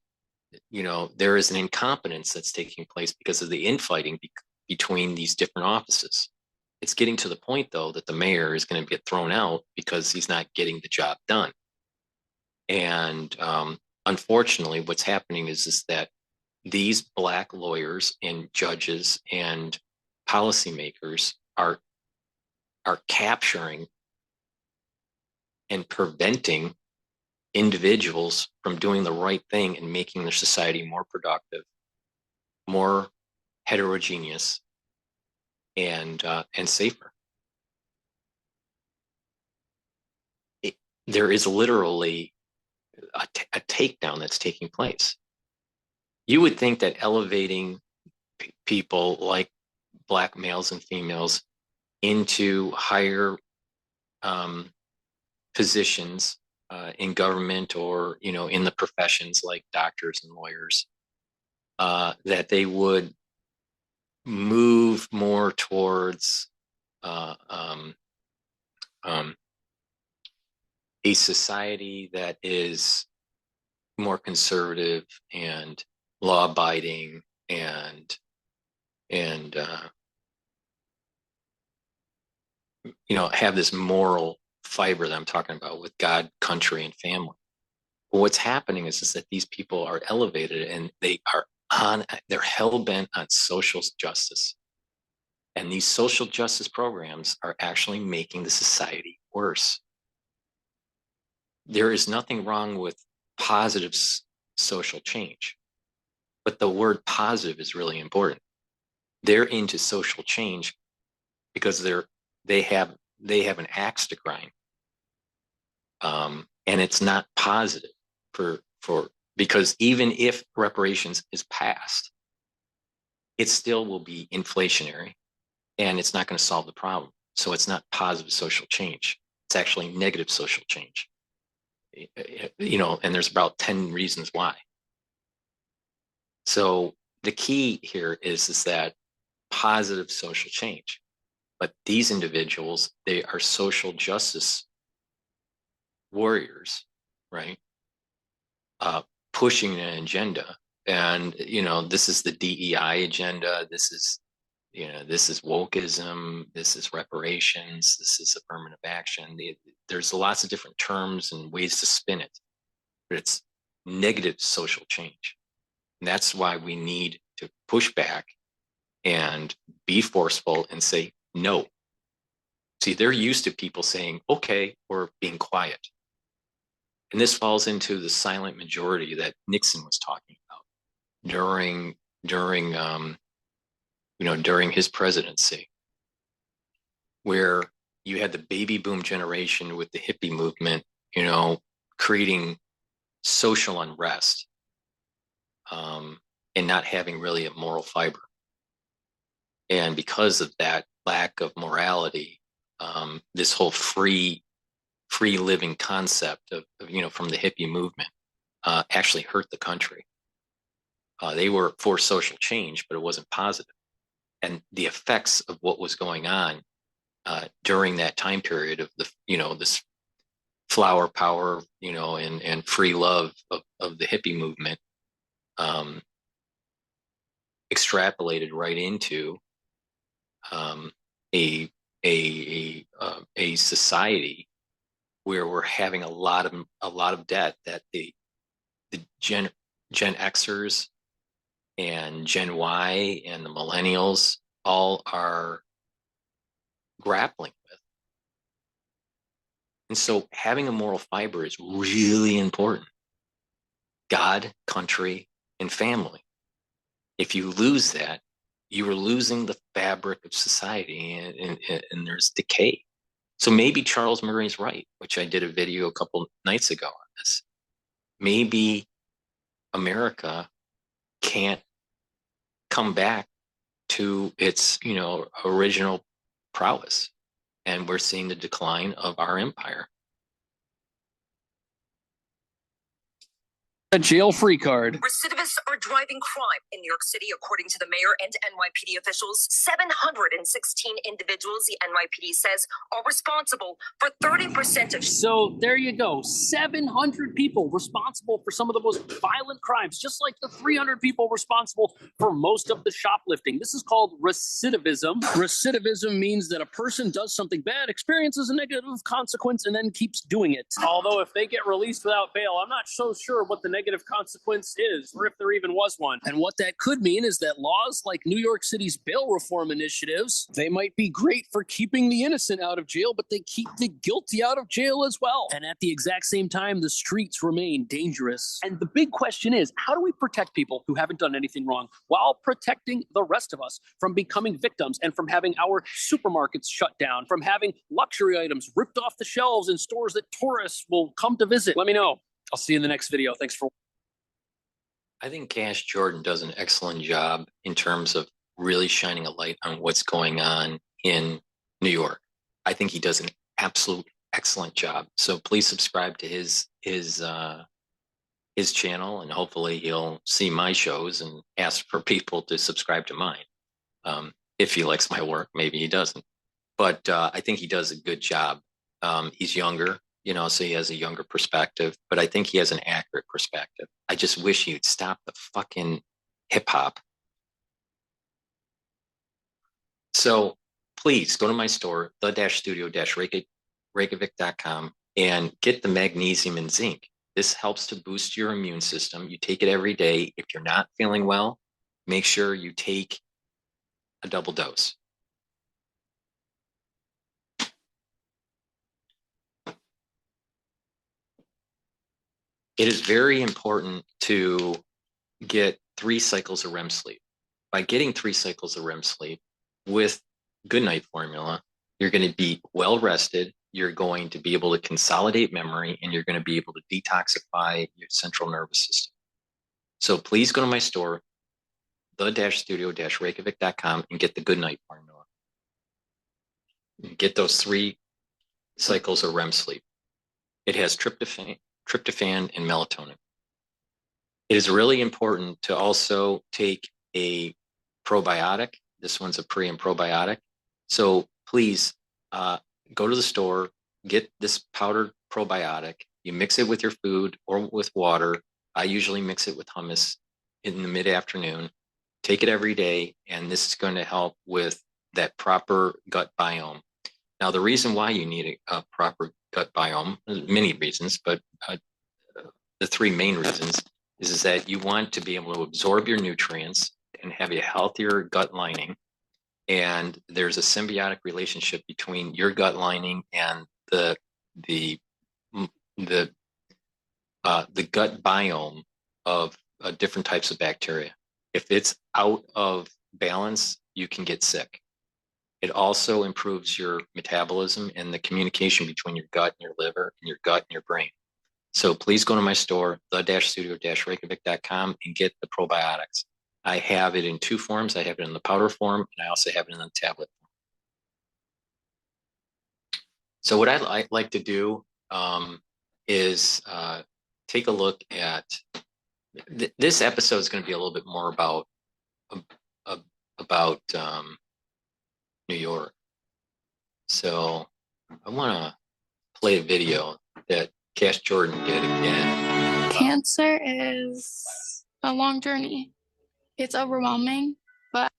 incompetence that's taking place because of the infighting between these different offices. It's getting to the point, though, that the mayor is going to get thrown out because he's not getting the job done. And unfortunately, what's happening is that these Black lawyers and judges and policymakers are capturing and preventing individuals from doing the right thing and making their society more productive, more heterogeneous, and safer. There is literally a takedown that's taking place. You would think that elevating people like Black males and females into higher positions in government or, you know, in the professions like doctors and lawyers, that they would move more towards a society that is more conservative and law-abiding and you know, have this moral fiber that I'm talking about with God, country, and family. But what's happening is that these people are elevated and they're hell-bent on social justice. And these social justice programs are actually making the society worse. There is nothing wrong with positive social change, but the word positive is really important. They're into social change because they have an axe to grind, and it's not positive because even if reparations is passed, it still will be inflationary, and it's not going to solve the problem. So it's not positive social change. It's actually negative social change. You know, and there's about 10 reasons why. So the key here is that positive social change. But these individuals, they are social justice warriors, right? Pushing an agenda. And, you know, this is the DEI agenda. This is, you know, this is wokeism. This is reparations. This is affirmative action. There's lots of different terms and ways to spin it, but it's negative social change. And that's why we need to push back and be forceful and say no. See, they're used to people saying okay or being quiet. And this falls into the silent majority that Nixon was talking about during his presidency, where you had the baby boom generation with the hippie movement, you know, creating social unrest, and not having really a moral fiber. And because of that lack of morality, this whole free living concept of you know, from the hippie movement, actually hurt the country. They were for social change, but it wasn't positive. And the effects of what was going on during that time period of the, you know, this flower power, you know, and free love of the hippie movement, extrapolated right into a society where we're having a lot of debt that the Gen Xers and Gen Y and the millennials all are grappling with. And so having a moral fiber is really important. God, country, and family. If you lose that, you are losing the fabric of society, and there's decay. So maybe Charles Murray's right, which I did a video a couple nights ago on this. Maybe America can't come back to its, you know, original prowess, and we're seeing the decline of our empire. A jail-free card. Recidivists are driving crime in New York City, according to the mayor and NYPD officials. 716 individuals, the NYPD says, are responsible for 30% of... So there you go. 700 people responsible for some of the most violent crimes, just like the 300 people responsible for most of the shoplifting. This is called recidivism. Recidivism means that a person does something bad, experiences a negative consequence, and then keeps doing it. Although if they get released without bail, I'm not so sure what the negative consequence is, or if there even was one. And what that could mean is that laws like New York City's bail reform initiatives, they might be great for keeping the innocent out of jail, but they keep the guilty out of jail as well. And at the exact same time, the streets remain dangerous. And the big question is, how do we protect people who haven't done anything wrong while protecting the rest of us from becoming victims and from having our supermarkets shut down, from having luxury items ripped off the shelves in stores that tourists will come to visit? Let me know. I'll see you in the next video. Thanks for... I think Cash Jordan does an excellent job in terms of really shining a light on what's going on in New York. I think he does an absolute excellent job. So please subscribe to his channel, and hopefully he'll see my shows and ask for people to subscribe to mine. If he likes my work, maybe he doesn't, but I think he does a good job. He's younger, so he has a younger perspective, but I think he has an accurate perspective. I just wish he'd stop the fucking hip hop. So please go to my store, the-studio-reykjavik.com, and get the magnesium and zinc. This helps to boost your immune system. You take it every day. If you're not feeling well, make sure you take a double dose. It is very important to get 3 cycles of REM sleep. By getting 3 cycles of REM sleep with Good Night Formula, you're going to be well rested. You're going to be able to consolidate memory, and you're going to be able to detoxify your central nervous system. So please go to my store, the-studio-reykjavik.com, and get the Good Night Formula. Get those 3 cycles of REM sleep. It has tryptophan and melatonin. It is really important to also take a probiotic. This one's a pre and probiotic. So please go to the store, get this powdered probiotic. You mix it with your food or with water. I usually mix it with hummus in the mid-afternoon. Take it every day, and this is going to help with that proper gut biome. Now, the reason why you need a proper gut biome, many reasons, but the 3 main reasons is that you want to be able to absorb your nutrients and have a healthier gut lining. And there's a symbiotic relationship between your gut lining and the gut biome of different types of bacteria. If it's out of balance, you can get sick. It also improves your metabolism and the communication between your gut and your liver and your gut and your brain. So please go to my store, the-studio-reykjavik.com, and get the probiotics. I have it in 2 forms. I have it in the powder form, and I also have it in the tablet form. So what I'd like to do is take a look at this episode is going to be a little bit more about New York. So I want to play a video that Cash Jordan did again. Cancer is a long journey. It's overwhelming, but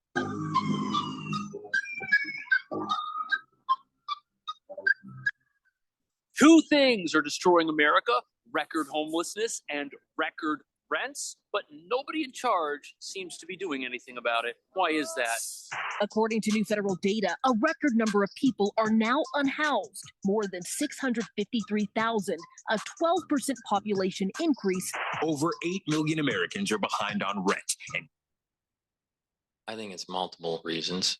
Two things are destroying America: record homelessness and record rents, but nobody in charge seems to be doing anything about it. Why is that? According to new federal data, a record number of people are now unhoused, more than 653,000, a 12% population increase. Over 8 million Americans are behind on rent. And I think it's multiple reasons,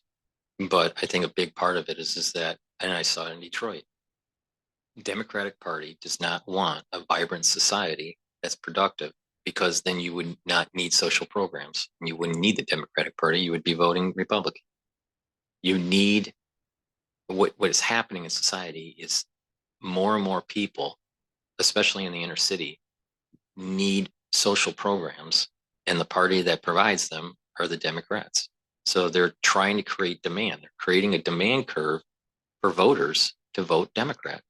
but I think a big part of it is that, and I saw it in Detroit, the Democratic Party does not want a vibrant society that's productive, because then you would not need social programs. You wouldn't need the Democratic Party. You would be voting Republican. You need, what is happening in society is more and more people, especially in the inner city, need social programs, and the party that provides them are the Democrats. So they're trying to create demand. They're creating a demand curve for voters to vote Democrat.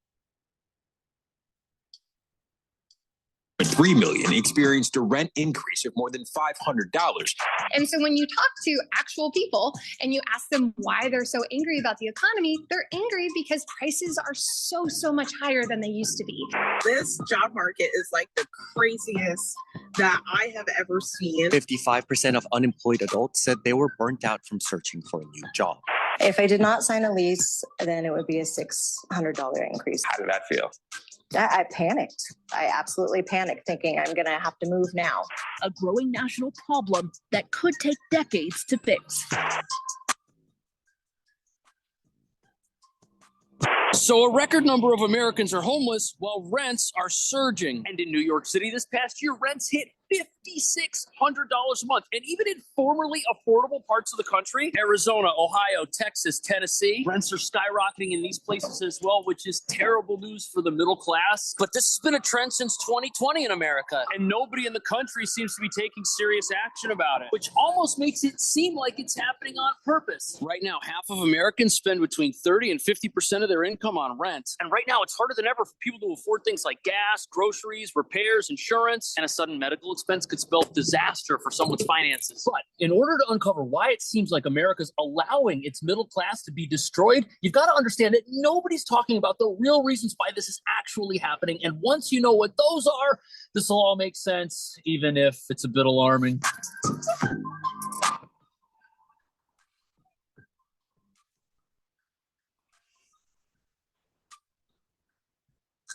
3 million experienced a rent increase of more than $500. And so when you talk to actual people and you ask them why they're so angry about the economy, they're angry because prices are so much higher than they used to be. This job market is like the craziest that I have ever seen. 55% of unemployed adults said they were burnt out from searching for a new job. If I did not sign a lease, then it would be a $600 increase. How did that feel? I panicked. I absolutely panicked, thinking I'm going to have to move now. A growing national problem that could take decades to fix. So a record number of Americans are homeless while rents are surging. And in New York City this past year, rents hit $5,600 a month. And even in formerly affordable parts of the country, Arizona, Ohio, Texas, Tennessee, rents are skyrocketing in these places as well, which is terrible news for the middle class. But this has been a trend since 2020 in America, and nobody in the country seems to be taking serious action about it, which almost makes it seem like it's happening on purpose. Right now, half of Americans spend between 30 and 50% of their income on rent. And right now, it's harder than ever for people to afford things like gas, groceries, repairs, insurance, and a sudden medical expense could spell disaster for someone's finances. But in order to uncover why it seems like America's allowing its middle class to be destroyed, you've got to understand that nobody's talking about the real reasons why this is actually happening. And once you know what those are, this will all make sense, even if it's a bit alarming.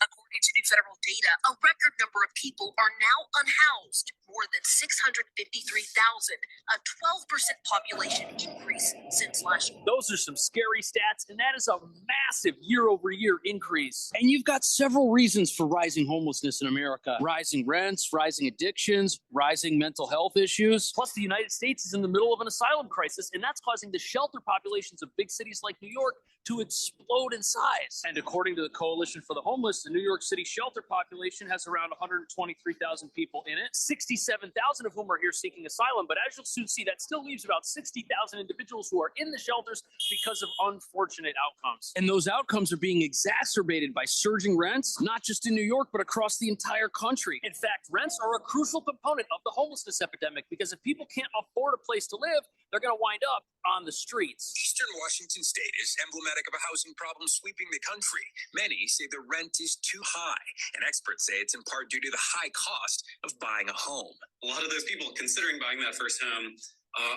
According to new federal data, a record number of people are now unhoused, more than 653,000, a 12% population increase since last year. Those are some scary stats, and that is a massive year-over-year increase. And you've got several reasons for rising homelessness in America. Rising rents, rising addictions, rising mental health issues. Plus, the United States is in the middle of an asylum crisis, and that's causing the shelter populations of big cities like New York to explode in size. And according to the Coalition for the Homeless, the New York City shelter population has around 123,000 people in it, 67,000 of whom are here seeking asylum. But as you'll soon see, that still leaves about 60,000 individuals who are in the shelters because of unfortunate outcomes. And those outcomes are being exacerbated by surging rents, not just in New York, but across the entire country. In fact, rents are a crucial component of the homelessness epidemic, because if people can't afford a place to live, they're going to wind up on the streets. Eastern Washington State is emblematic of a housing problem sweeping the country. Many say the rent is too high, and experts say it's in part due to the high cost of buying a home. A lot of those people considering buying that first home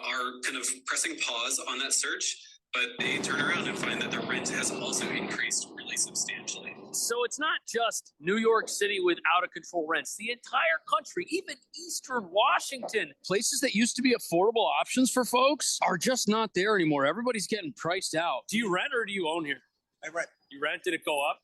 are kind of pressing pause on that search, but they turn around and find that their rent has also increased really substantially. So it's not just New York City with out-of-control rents. The entire country, even Eastern Washington, places that used to be affordable options for folks are just not there anymore. Everybody's getting priced out. Do you rent or do you own here? I rent. You rent? Did it go up?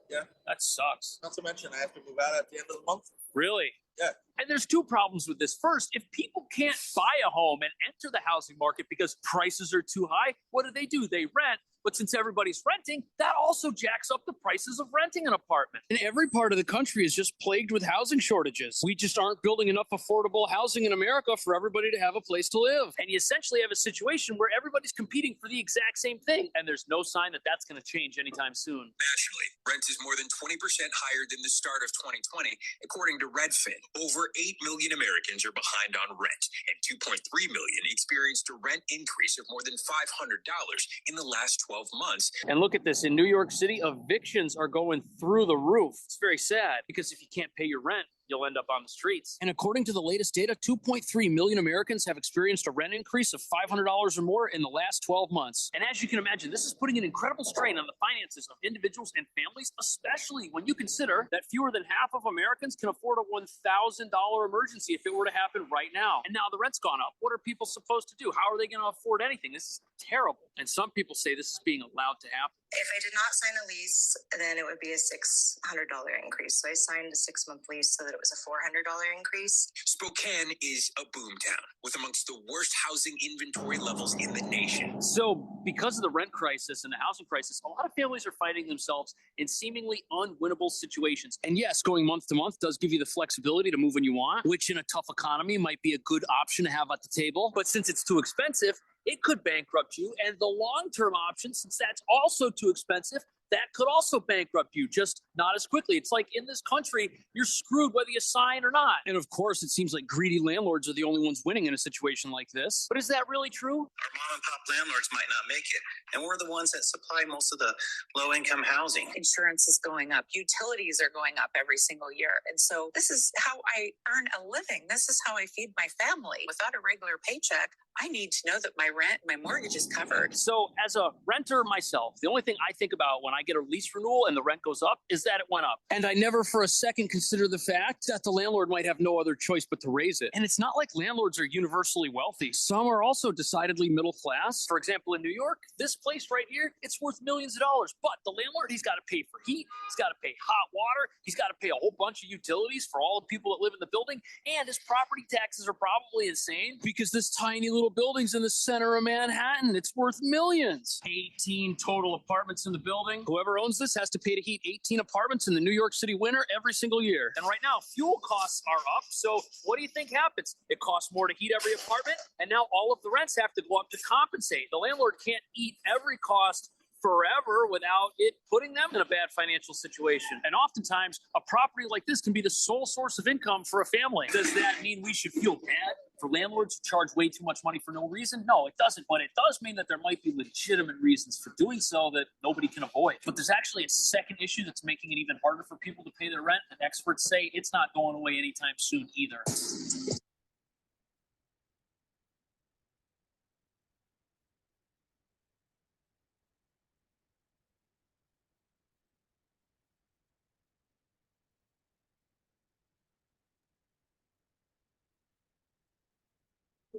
Yeah. That sucks. Not to mention I have to move out at the end of the month. Really? Yeah. And there's two problems with this. First, if people can't buy a home and enter the housing market because prices are too high, what do? They rent. But since everybody's renting, that also jacks up the prices of renting an apartment. And every part of the country is just plagued with housing shortages. We just aren't building enough affordable housing in America for everybody to have a place to live. And you essentially have a situation where everybody's competing for the exact same thing. And there's no sign that that's going to change anytime soon. Naturally, rent is more than 20% higher than the start of 2020, according to Redfin. Over 8 million Americans are behind on rent, and 2.3 million experienced a rent increase of more than $500 in the last 12 months. And look at this. In New York City, evictions are going through the roof. It's very sad, because if you can't pay your rent, you'll end up on the streets. And according to the latest data, 2.3 million Americans have experienced a rent increase of $500 or more in the last 12 months. And as you can imagine, this is putting an incredible strain on the finances of individuals and families, especially when you consider that fewer than half of Americans can afford a $1,000 emergency if it were to happen right now. And now the rent's gone up. What are people supposed to do? How are they going to afford anything? This is terrible. And some people say this is being allowed to happen. If I did not sign a lease, then it would be a $600 increase. So I signed a 6-month lease so that it was a $400 increase. Spokane is a boomtown with amongst the worst housing inventory levels in the nation. So because of the rent crisis and the housing crisis, a lot of families are finding themselves in seemingly unwinnable situations. And yes, going month to month does give you the flexibility to move when you want, which in a tough economy might be a good option to have at the table. But since it's too expensive, it could bankrupt you. And the long-term option, since that's also too expensive, that could also bankrupt you, just not as quickly. It's like in this country, you're screwed whether you sign or not. And of course, it seems like greedy landlords are the only ones winning in a situation like this. But is that really true? Our mom and pop landlords might not make it. And we're the ones that supply most of the low-income housing. Insurance is going up. Utilities are going up every single year. And so this is how I earn a living. This is how I feed my family. Without a regular paycheck, I need to know that my rent, my mortgage is covered. So as a renter myself, the only thing I think about when I get a lease renewal and the rent goes up is that it went up. And I never for a second consider the fact that the landlord might have no other choice but to raise it. And it's not like landlords are universally wealthy. Some are also decidedly middle class. For example, in New York, this place right here, it's worth millions of dollars. But the landlord, he's got to pay for heat. He's got to pay hot water. He's got to pay a whole bunch of utilities for all the people that live in the building. And his property taxes are probably insane because this tiny little building's in the center of Manhattan. It's worth millions. 18 total apartments in the building. Whoever owns this has to pay to heat 18 apartments in the New York City winter every single year. And right now, fuel costs are up. So what do you think happens? It costs more to heat every apartment. And now all of the rents have to go up to compensate. The landlord can't eat every cost forever without it putting them in a bad financial situation. And oftentimes, a property like this can be the sole source of income for a family. Does that mean we should feel bad for landlords who charge way too much money for no reason? No, it doesn't. But it does mean that there might be legitimate reasons for doing so that nobody can avoid. But there's actually a second issue that's making it even harder for people to pay their rent. And experts say it's not going away anytime soon either.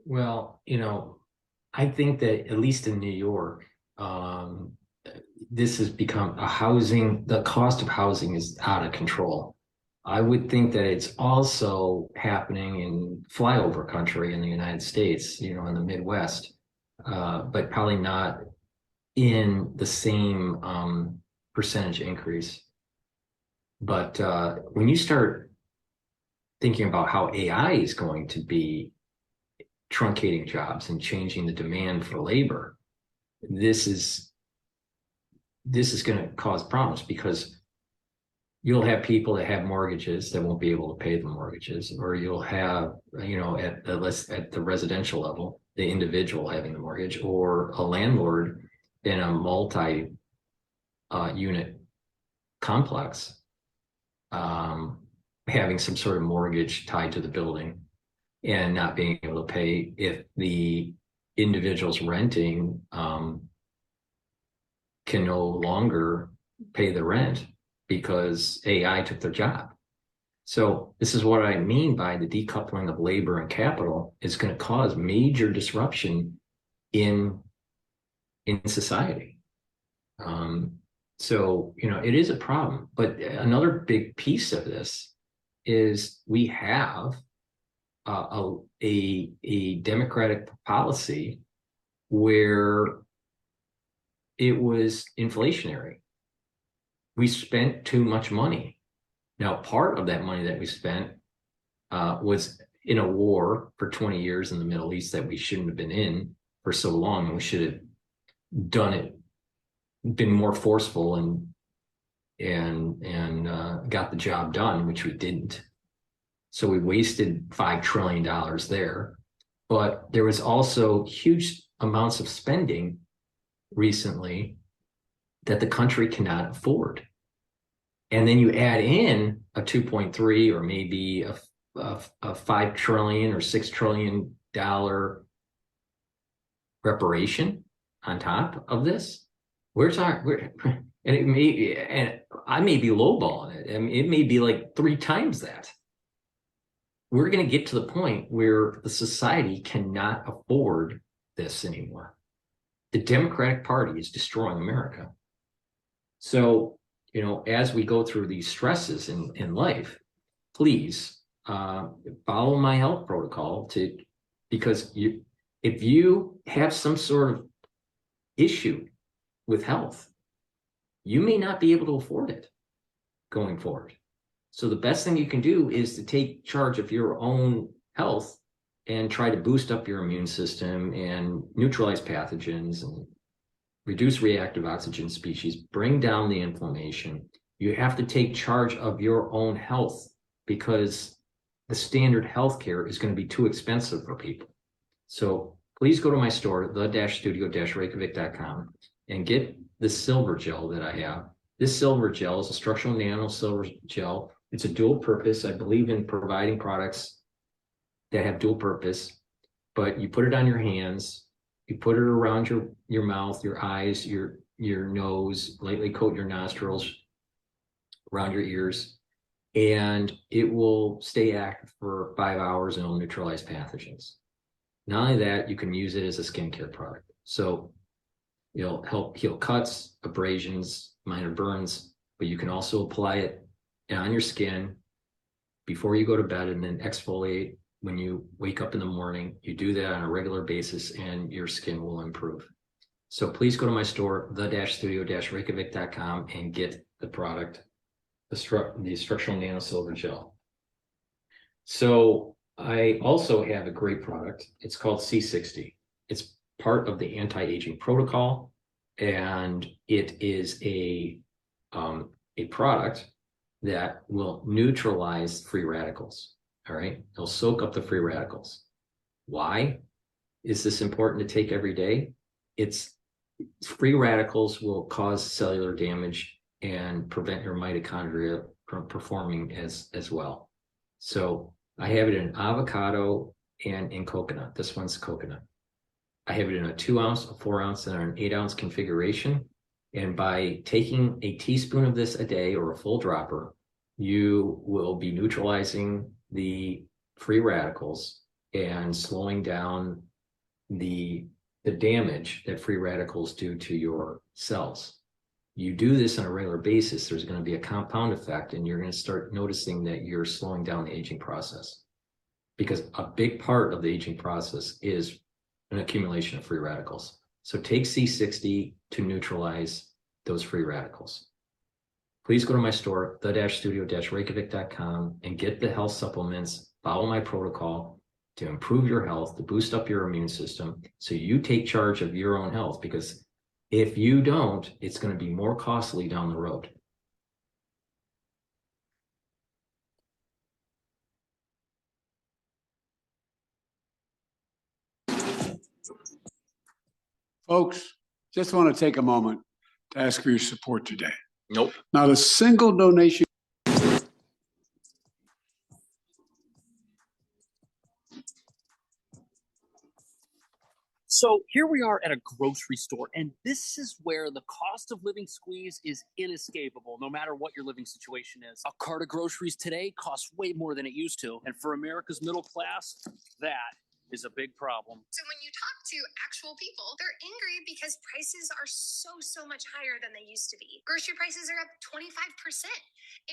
Well, I think that at least in New York, this has become the cost of housing is out of control. I would think that it's also happening in flyover country in the United States, in the Midwest, but probably not in the same percentage increase. But when you start thinking about how AI is going to be truncating jobs and changing the demand for labor, this is going to cause problems because you'll have people that have mortgages that won't be able to pay the mortgages, or you'll have, at the residential level, the individual having the mortgage, or a landlord in a multi-unit complex having some sort of mortgage tied to the building and not being able to pay if the individuals renting can no longer pay the rent because AI took their job. So this is what I mean by the decoupling of labor and capital is going to cause major disruption in society. So, it is a problem. But another big piece of this is we have a democratic policy where it was inflationary. We spent too much money. Now, part of that money that we spent was in a war for 20 years in the Middle East that we shouldn't have been in for so long. And we should have done it, been more forceful and got the job done, which we didn't. So we wasted $5 trillion there. But there was also huge amounts of spending recently that the country cannot afford. And then you add in a 2.3 or maybe a $5 trillion or $6 trillion reparation on top of this. And I may be lowballing it. I mean, it may be like 3 times that. We're going to get to the point where the society cannot afford this anymore. The Democratic Party is destroying America. So, as we go through these stresses in life, please follow my health protocol because if you have some sort of issue with health, you may not be able to afford it going forward. So the best thing you can do is to take charge of your own health and try to boost up your immune system and neutralize pathogens and reduce reactive oxygen species, bring down the inflammation. You have to take charge of your own health because the standard healthcare is going to be too expensive for people. So please go to my store, the-studio-reykjavik.com, and get the silver gel that I have. This silver gel is a structural nano silver gel. It's a dual purpose. I believe in providing products that have dual purpose, but you put it on your hands You put it around your mouth, your eyes, your nose, lightly coat your nostrils, around your ears, and it will stay active for 5 hours and it'll neutralize pathogens. Not only that, you can use it as a skincare product. So it'll help heal cuts, abrasions, minor burns, but you can also apply it on your skin before you go to bed and then exfoliate when you wake up in the morning. You do that on a regular basis and your skin will improve. So please go to my store, the-studio-reykjavik.com, and get the product, the structural nano silver gel. So I also have a great product. It's called C60. It's part of the anti-aging protocol, and it is a product that will neutralize free radicals. All right, it'll soak up the free radicals. Why is this important to take every day? Free radicals will cause cellular damage and prevent your mitochondria from performing as well. So I have it in avocado and in coconut. This one's coconut. I have it in a 2 ounce, a 4 ounce, and an 8 ounce configuration. And by taking a teaspoon of this a day or a full dropper, you will be neutralizing the free radicals and slowing down the damage that free radicals do to your cells. You do this on a regular basis, there's going to be a compound effect, and you're going to start noticing that you're slowing down the aging process. Because a big part of the aging process is an accumulation of free radicals. So take C60 to neutralize those free radicals. Please go to my store, the-studio-reykjavik.com, and get the health supplements, follow my protocol to improve your health, to boost up your immune system, so you take charge of your own health, because if you don't, it's going to be more costly down the road. Folks, just want to take a moment to ask for your support today. Nope. Not a single donation. So here we are at a grocery store, and this is where the cost of living squeeze is inescapable, no matter what your living situation is. A cart of groceries today costs way more than it used to, and for America's middle class, that is a big problem. So when you talk to actual people, they're angry because prices are so much higher than they used to be. Grocery prices are up 25%,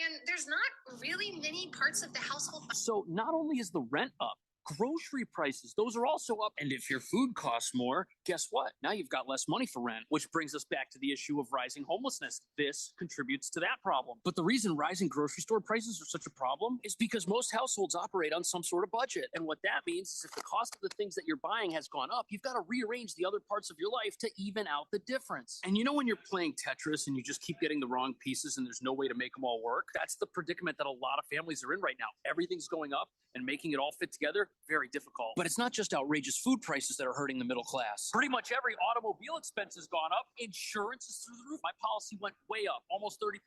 and there's not really many parts of the household. So not only is the rent up, grocery prices, those are also up. And if your food costs more, guess what? Now you've got less money for rent, which brings us back to the issue of rising homelessness. This contributes to that problem. But the reason rising grocery store prices are such a problem is because most households operate on some sort of budget. And what that means is if the cost of the things that you're buying has gone up, you've got to rearrange the other parts of your life to even out the difference. And you know when you're playing Tetris and you just keep getting the wrong pieces and there's no way to make them all work? That's the predicament that a lot of families are in right now. Everything's going up, and making it all fit together, very difficult. But it's not just outrageous food prices that are hurting the middle class. Pretty much every automobile expense has gone up. Insurance is through the roof. My policy went way up, almost 30%.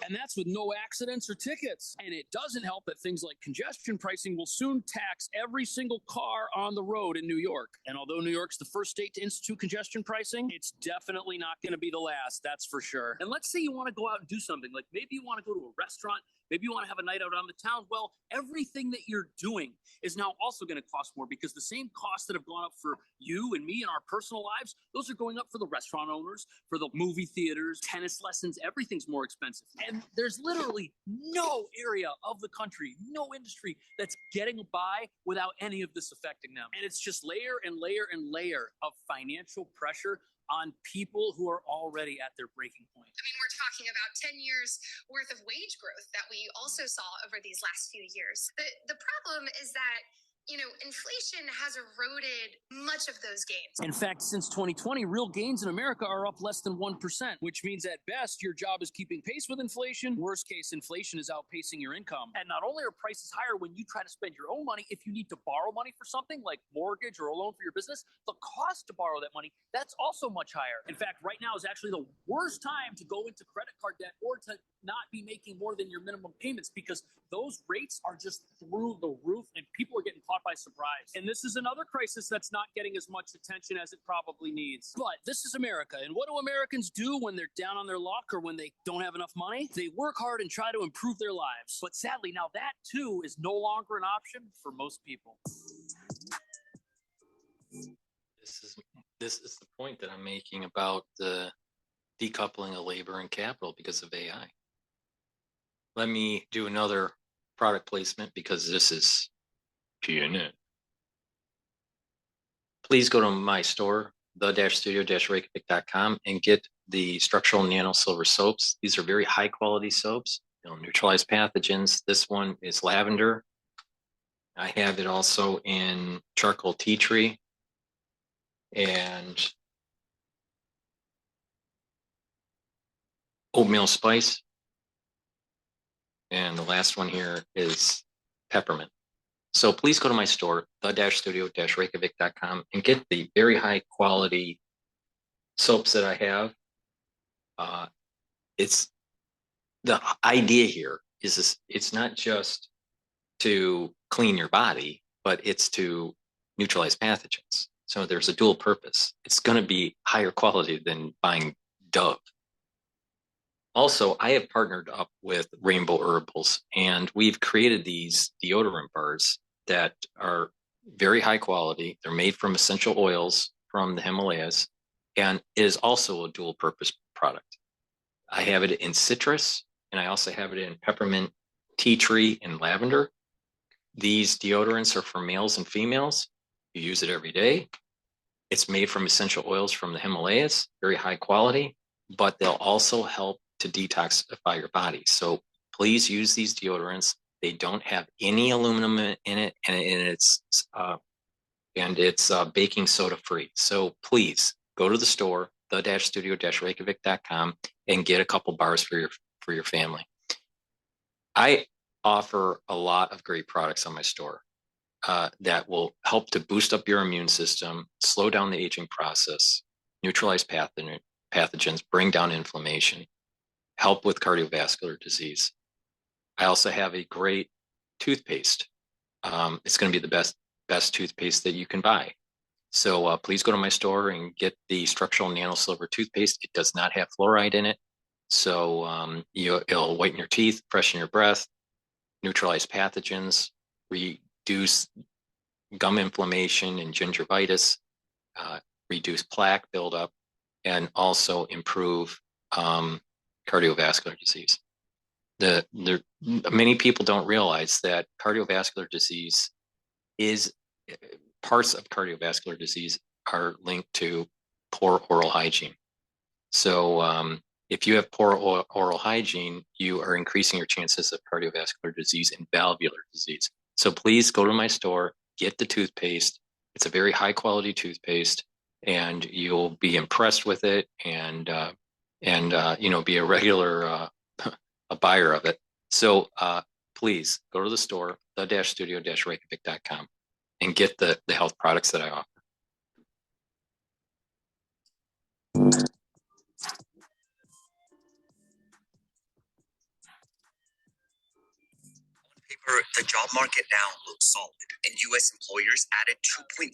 And that's with no accidents or tickets. And it doesn't help that things like congestion pricing will soon tax every single car on the road in New York. And although New York's the first state to institute congestion pricing, it's definitely not going to be the last, that's for sure. And let's say you want to go out and do something, like maybe you want to go to a restaurant, maybe you want to have a night out on the town. Well, everything that you're doing is now also going to cost more, because the same costs that have gone up for you and me in our personal lives, those are going up for the restaurant owners, for the movie theaters, tennis lessons, everything's more expensive. And there's literally no area of the country, no industry that's getting by without any of this affecting them. And it's just layer and layer and layer of financial pressure on people who are already at their breaking point. I mean, we're talking about 10 years worth of wage growth that we also saw over these last few years. The problem is that, you know, inflation has eroded much of those gains. In fact, since 2020, real gains in America are up less than 1%, which means at best, your job is keeping pace with inflation. Worst case, inflation is outpacing your income. And not only are prices higher when you try to spend your own money, if you need to borrow money for something like mortgage or a loan for your business, the cost to borrow that money, that's also much higher. In fact, right now is actually the worst time to go into credit card debt or to not be making more than your minimum payments, because those rates are just through the roof and people are getting caught caught by surprise. And this is another crisis that's not getting as much attention as it probably needs. But this is America. And what do Americans do when they're down on their luck or when they don't have enough money? They work hard and try to improve their lives. But sadly, now that too is no longer an option for most people. This is the point that I'm making about the decoupling of labor and capital because of AI. Let me do another product placement because this is PNN. Please go to my store, the-studio-reykjavik.com, and get the structural nano silver soaps. These are very high quality soaps. They'll neutralize pathogens. This one is lavender. I have it also in charcoal tea tree and oatmeal spice. And the last one here is peppermint. So please go to my store, the-studio-reykjavik.com, and get the very high quality soaps that I have. It's the idea here is this, it's not just to clean your body, but it's to neutralize pathogens. So there's a dual purpose. It's going to be higher quality than buying Dove. Also, I have partnered up with Rainbow Herbals, and we've created these deodorant bars that are very high quality. They're made from essential oils from the Himalayas, and it is also a dual purpose product. I have it in citrus, and I also have it in peppermint, tea tree, and lavender. These deodorants are for males and females. You use it every day. It's made from essential oils from the Himalayas, very high quality, but they'll also help to detoxify your body. So please use these deodorants. They don't have any aluminum in it, and it's baking soda free. So please go to the store, the-studio-reykjavik.com, and get a couple bars for your family. I offer a lot of great products on my store that will help to boost up your immune system, slow down the aging process, neutralize pathogens, bring down inflammation, help with cardiovascular disease. I also have a great toothpaste. It's going to be the best toothpaste that you can buy. So please go to my store and get the structural nano silver toothpaste. It does not have fluoride in it. So it'll whiten your teeth, freshen your breath, neutralize pathogens, reduce gum inflammation and gingivitis, reduce plaque buildup, and also improve cardiovascular disease. Many people don't realize that cardiovascular disease is parts of cardiovascular disease are linked to poor oral hygiene. So if you have poor oral hygiene, you are increasing your chances of cardiovascular disease and valvular disease. So please go to my store, get the toothpaste. It's a very high quality toothpaste, and you'll be impressed with it, and be a regular a buyer of it. So please go to the store, the-studio-reykjavik.com, and get the health products that I offer. The job market now looks solid, and U.S. employers added 2.7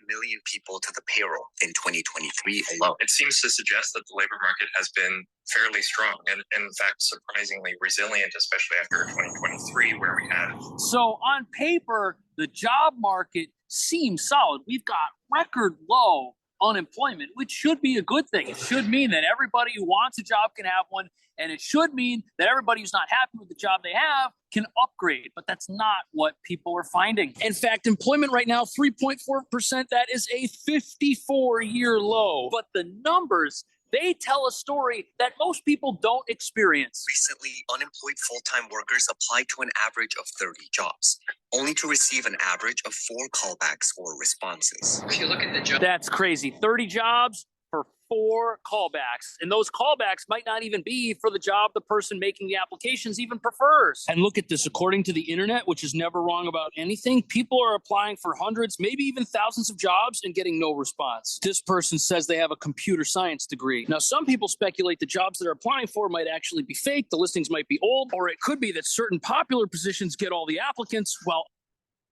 million people to the payroll in 2023 alone. It seems to suggest that the labor market has been fairly strong and, in fact, surprisingly resilient, especially after 2023, where we had. So on paper, the job market seems solid. We've got record low unemployment, which should be a good thing. It should mean that everybody who wants a job can have one, and it should mean that everybody who's not happy with the job they have can upgrade. But that's not what people are finding. In fact, employment right now, 3.4%. That is a 54-year low. But the numbers, they tell a story that most people don't experience. Recently, unemployed full-time workers applied to an average of 30 jobs, only to receive an average of 4 callbacks or responses. If you look at the job, that's crazy. 30 jobs for 4 callbacks. And those callbacks might not even be for the job the person making the applications even prefers. And look at this. According to the internet, which is never wrong about anything, people are applying for hundreds, maybe even thousands of jobs and getting no response. This person says they have a computer science degree. Now, some people speculate the jobs they're applying for might actually be fake. The listings might be old, or it could be that certain popular positions get all the applicants, while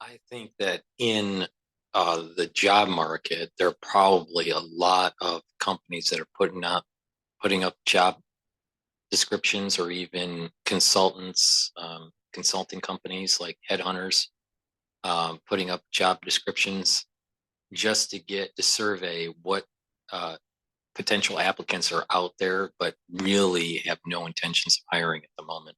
I think that in the job market, there are probably a lot of companies that are putting up job descriptions, or even consultants, consulting companies like headhunters, putting up job descriptions just to survey what potential applicants are out there, but really have no intentions of hiring at the moment.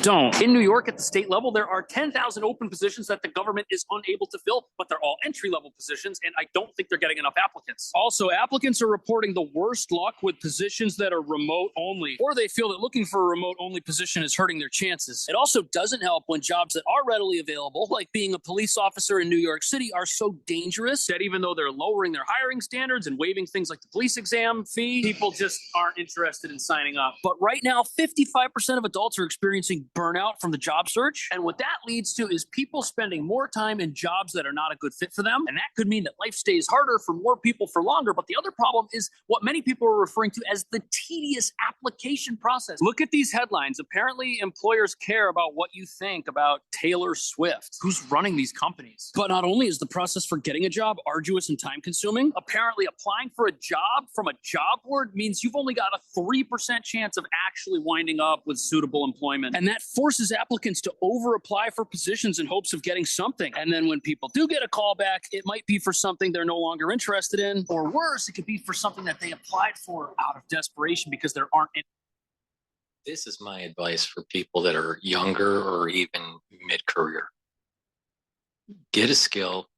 Don't. In New York at the state level, there are 10,000 open positions that the government is unable to fill, but they're all entry-level positions, and I don't think they're getting enough applicants. Also, applicants are reporting the worst luck with positions that are remote only, or they feel that looking for a remote-only position is hurting their chances. It also doesn't help when jobs that are readily available, like being a police officer in New York City, are so dangerous that even though they're lowering their hiring standards and waiving things like the police exam fee, people just aren't interested in signing up. But right now, 55% of adults are experiencing burnout from the job search. And what that leads to is people spending more time in jobs that are not a good fit for them. And that could mean that life stays harder for more people for longer. But the other problem is what many people are referring to as the tedious application process. Look at these headlines. Apparently, employers care about what you think about Taylor Swift, who's running these companies. But not only is the process for getting a job arduous and time consuming, apparently applying for a job from a job board means you've only got a 3% chance of actually winding up with suitable employment. And that forces applicants to over apply for positions in hopes of getting something. And then when people do get a call back, it might be for something they're no longer interested in, or worse, it could be for something that they applied for out of desperation because there aren't any. This is my advice for people that are younger or even mid-career. Get a skill,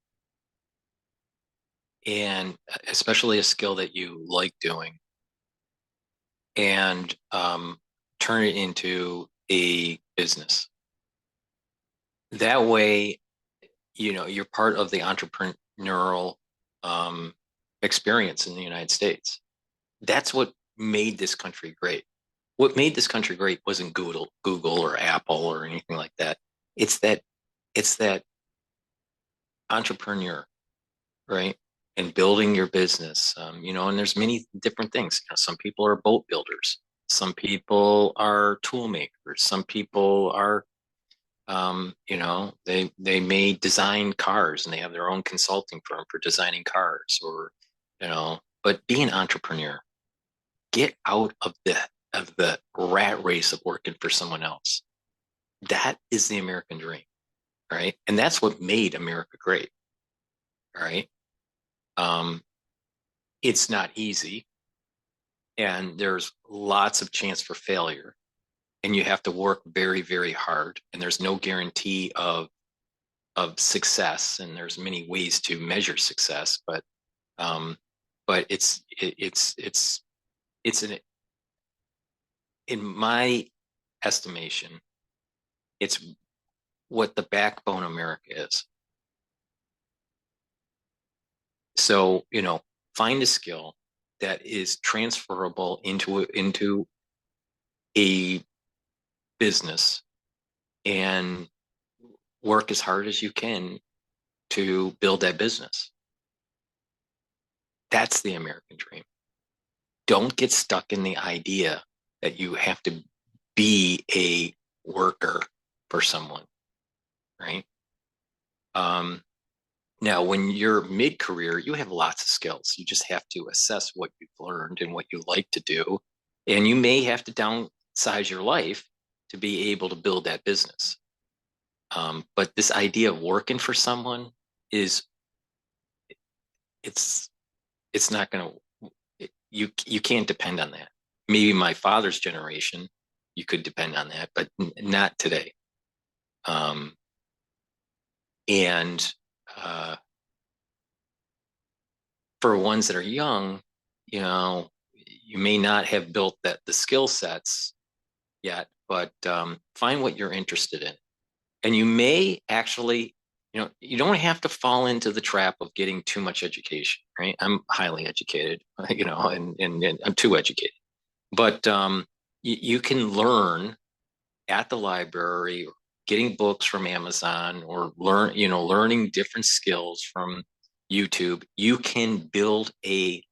and especially a skill that you like doing, and turn it into a business. That way, you're part of the entrepreneurial experience in the United States. That's what made this country great. What made this country great wasn't Google or Apple or anything like that. It's that entrepreneur, right? And building your business, and there's many different things. Some people are boat builders. Some people are tool makers. Some people are, they may design cars and they have their own consulting firm for designing cars, or, but be an entrepreneur. Get out of the rat race of working for someone else. That is the American dream, right? And that's what made America great, right? It's not easy, and there's lots of chance for failure, and you have to work very, very hard, and there's no guarantee of success, and there's many ways to measure success, but it's in my estimation, it's what the backbone of America is. So, find a skill that is transferable into a business, and work as hard as you can to build that business. That's the American dream. Don't get stuck in the idea that you have to be a worker for someone, right? Now, when you're mid-career, you have lots of skills. You just have to assess what you've learned and what you like to do. And you may have to downsize your life to be able to build that business. But this idea of working for someone it's not going to, you can't depend on that. Maybe my father's generation, you could depend on that, but not today. For ones that are young, you may not have built the skill sets yet, but find what you're interested in. And you may actually, you don't have to fall into the trap of getting too much education, right? I'm highly educated, and I'm too educated. But you can learn at the library, or getting books from Amazon, or learning different skills from YouTube. You can build a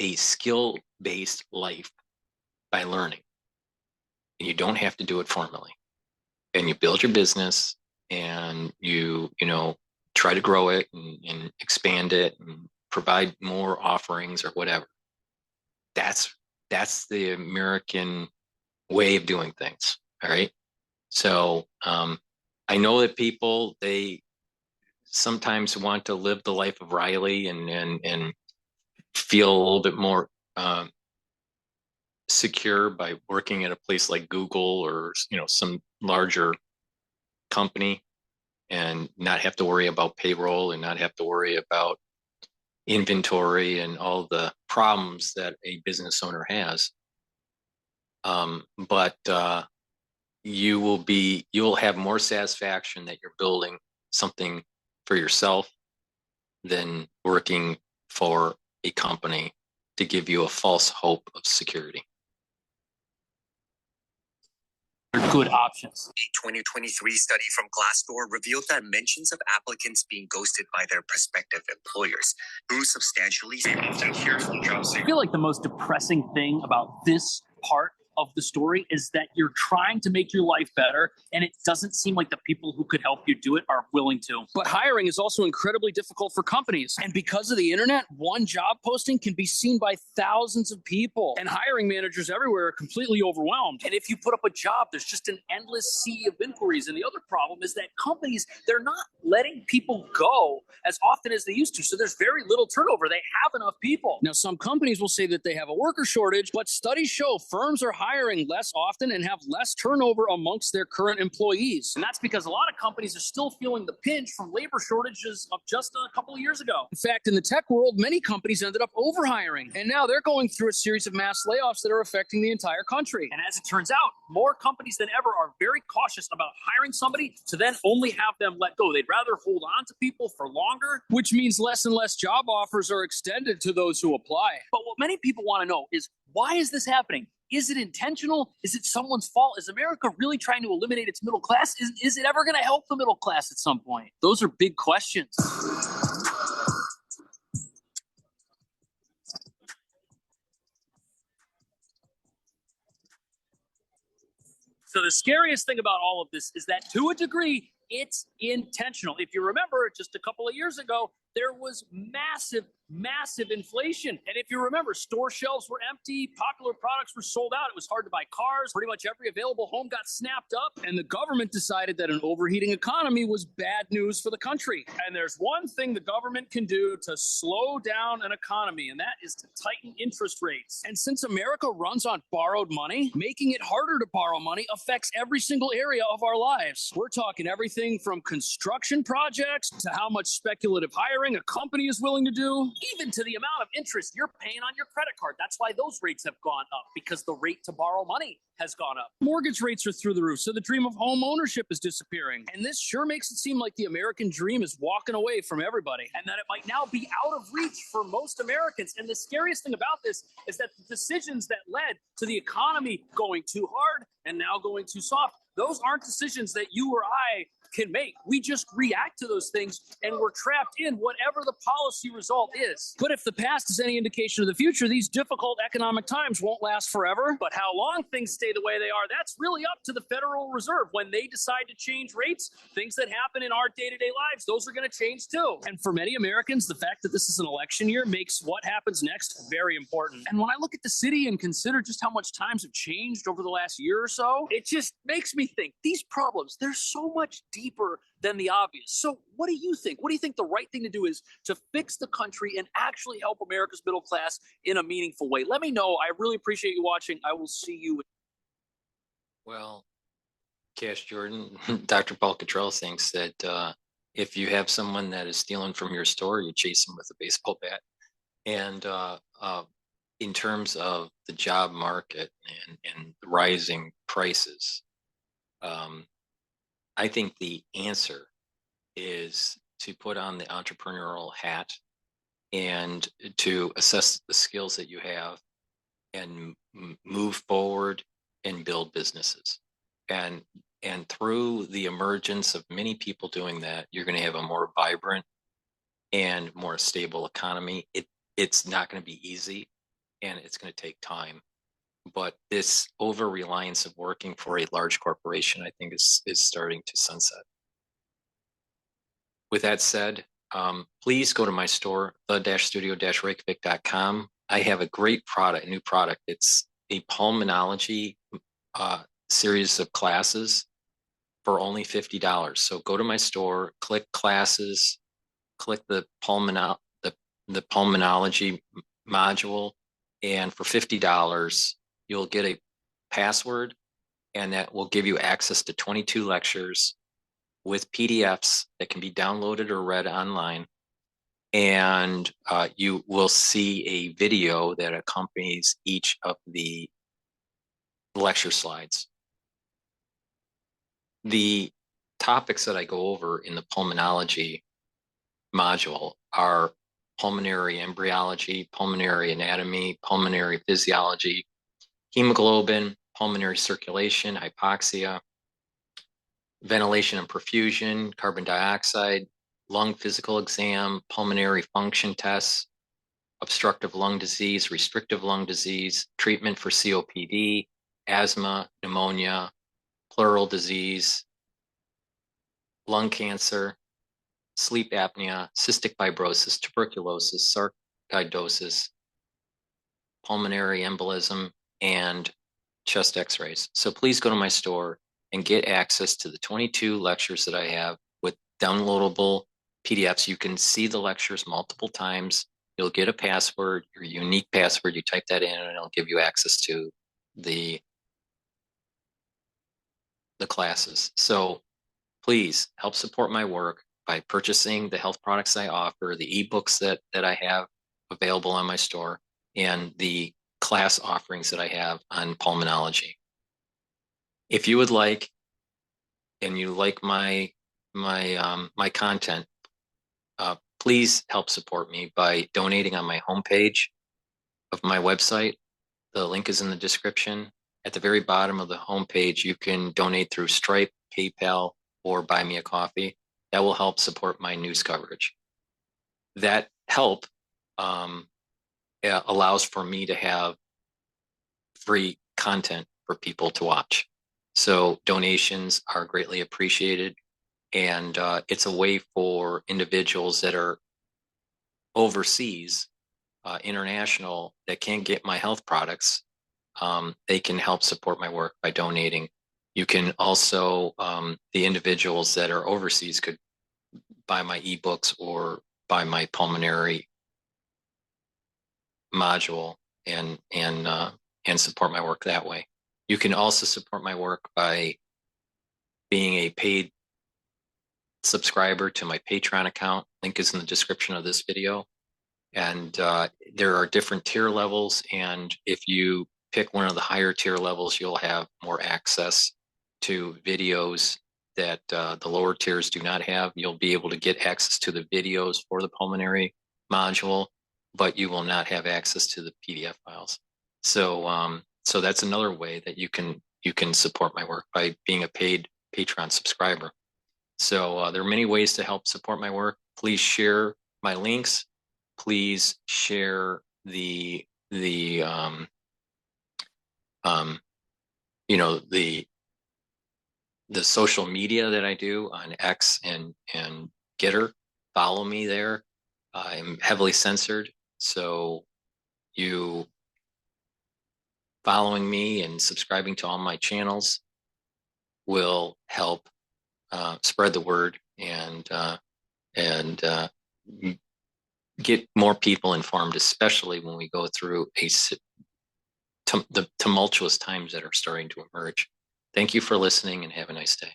skill-based life by learning, and you don't have to do it formally. and you build your business and you try to grow it and expand it and provide more offerings or whatever. That's the American way of doing things. All right. So I know that people, they sometimes want to live the life of Riley and feel a little bit more secure by working at a place like Google or some larger company, and not have to worry about payroll and not have to worry about inventory and all the problems that a business owner has. But you'll have more satisfaction that you're building something for yourself than working for a company to give you a false hope of security. Good options. A 2023 study from Glassdoor revealed that mentions of applicants being ghosted by their prospective employers grew substantially. Often hear from job I seekers. feel like the most depressing thing about this part of the story is that you're trying to make your life better, and it doesn't seem like the people who could help you do it are willing to. But hiring is also incredibly difficult for companies. And because of the internet, one job posting can be seen by thousands of people. And hiring managers everywhere are completely overwhelmed. And if you put up a job, there's just an endless sea of inquiries. And the other problem is that companies, they're not letting people go as often as they used to. So there's very little turnover. They have enough people. Now, some companies will say that they have a worker shortage, but studies show firms are hiring less often and have less turnover amongst their current employees. And that's because a lot of companies are still feeling the pinch from labor shortages of just a couple of years ago. In fact, in the tech world, many companies ended up overhiring, and now they're going through a series of mass layoffs that are affecting the entire country. And as it turns out, more companies than ever are very cautious about hiring somebody to then only have them let go. They'd rather hold on to people for longer, which means less and less job offers are extended to those who apply. But what many people want to know is, why is this happening? Is it intentional? Is it someone's fault? Is America really trying to eliminate its middle class? Is it ever going to help the middle class at some point? Those are big questions. So the scariest thing about all of this is that, to a degree, it's intentional. If you remember, just a couple of years ago, there was massive inflation. And if you remember, store shelves were empty, popular products were sold out, it was hard to buy cars, pretty much every available home got snapped up, and the government decided that an overheating economy was bad news for the country. And there's one thing the government can do to slow down an economy, and that is to tighten interest rates. And since America runs on borrowed money, making it harder to borrow money affects every single area of our lives. We're talking everything from construction projects to how much speculative hiring a company is willing to do, even to the amount of interest you're paying on your credit card. That's why those rates have gone up, because the rate to borrow money has gone up. Mortgage rates are through the roof, so the dream of home ownership is disappearing. And this sure makes it seem like the American dream is walking away from everybody, and that it might now be out of reach for most Americans. And the scariest thing about this is that the decisions that led to the economy going too hard and now going too soft, those aren't decisions that you or I can make. We just react to those things, and we're trapped in whatever the policy result is. But if the past is any indication of the future, these difficult economic times won't last forever. But how long things stay the way they are, that's really up to the Federal Reserve. When they decide to change rates, things that happen in our day-to-day lives, those are going to change too. And for many Americans, the fact that this is an election year makes what happens next very important. And when I look at the city and consider just how much times have changed over the last year or so, it just makes me think these problems, they're so much deeper than the obvious. So what do you think? What do you think the right thing to do is to fix the country and actually help America's middle class in a meaningful way? Let me know. I really appreciate you watching. I will see you. Well, Cash Jordan, Dr. Paul Cottrell thinks that if you have someone that is stealing from your store, you chase them with a baseball bat. And in terms of the job market and the rising prices, I think the answer is to put on the entrepreneurial hat and to assess the skills that you have and move forward and build businesses. And through the emergence of many people doing that, you're going to have a more vibrant and more stable economy. It's not going to be easy, and it's going to take time. but this over reliance of working for a large corporation, I think, is starting to sunset. With that said, please go to my store, the-studio-reykjavik.com. I have a great product, a new product. It's a pulmonology series of classes for only $50. So go to my store, click classes, click the pulmonology module, and for $50, you'll get a password, and that will give you access to 22 lectures with PDFs that can be downloaded or read online. And you will see a video that accompanies each of the lecture slides. The topics that I go over in the pulmonology module are pulmonary embryology, pulmonary anatomy, pulmonary physiology, hemoglobin, pulmonary circulation, hypoxia, ventilation and perfusion, carbon dioxide, lung physical exam, pulmonary function tests, obstructive lung disease, restrictive lung disease, treatment for COPD, asthma, pneumonia, pleural disease, lung cancer, sleep apnea, cystic fibrosis, tuberculosis, sarcoidosis, pulmonary embolism, and chest x-rays. So please go to my store and get access to the 22 lectures that I have with downloadable PDFs. You can see the lectures multiple times. You'll get a password, your unique password. You type that in and it'll give you access to the classes. So please help support my work by purchasing the health products I offer, the ebooks that I have available on my store, and the class offerings that I have on pulmonology. If you would like, and you like my content, please help support me by donating on my homepage of my website. The link is in the description. At the very bottom of the homepage, you can donate through Stripe, PayPal, or buy me a coffee. That will help support my news coverage. That help allows for me to have free content for people to watch. So donations are greatly appreciated. And it's a way for individuals that are overseas, international, that can't get my health products. They can help support my work by donating. You can also, the individuals that are overseas could buy my ebooks or buy my pulmonary module and support my work that way. You can also support my work by being a paid subscriber to my Patreon account. Link is in the description of this video. And there are different tier levels. And if you pick one of the higher tier levels, you'll have more access to videos that the lower tiers do not have. You'll be able to get access to the videos for the pulmonary module, but you will not have access to the PDF files. So so that's another way that you can support my work, by being a paid Patreon subscriber. So there are many ways to help support my work. Please share my links. Please share the social media that I do on X and GETTR. Follow me there. I'm heavily censored, so you following me and subscribing to all my channels will help spread the word and get more people informed, especially when we go through the tumultuous times that are starting to emerge. Thank you for listening and have a nice day.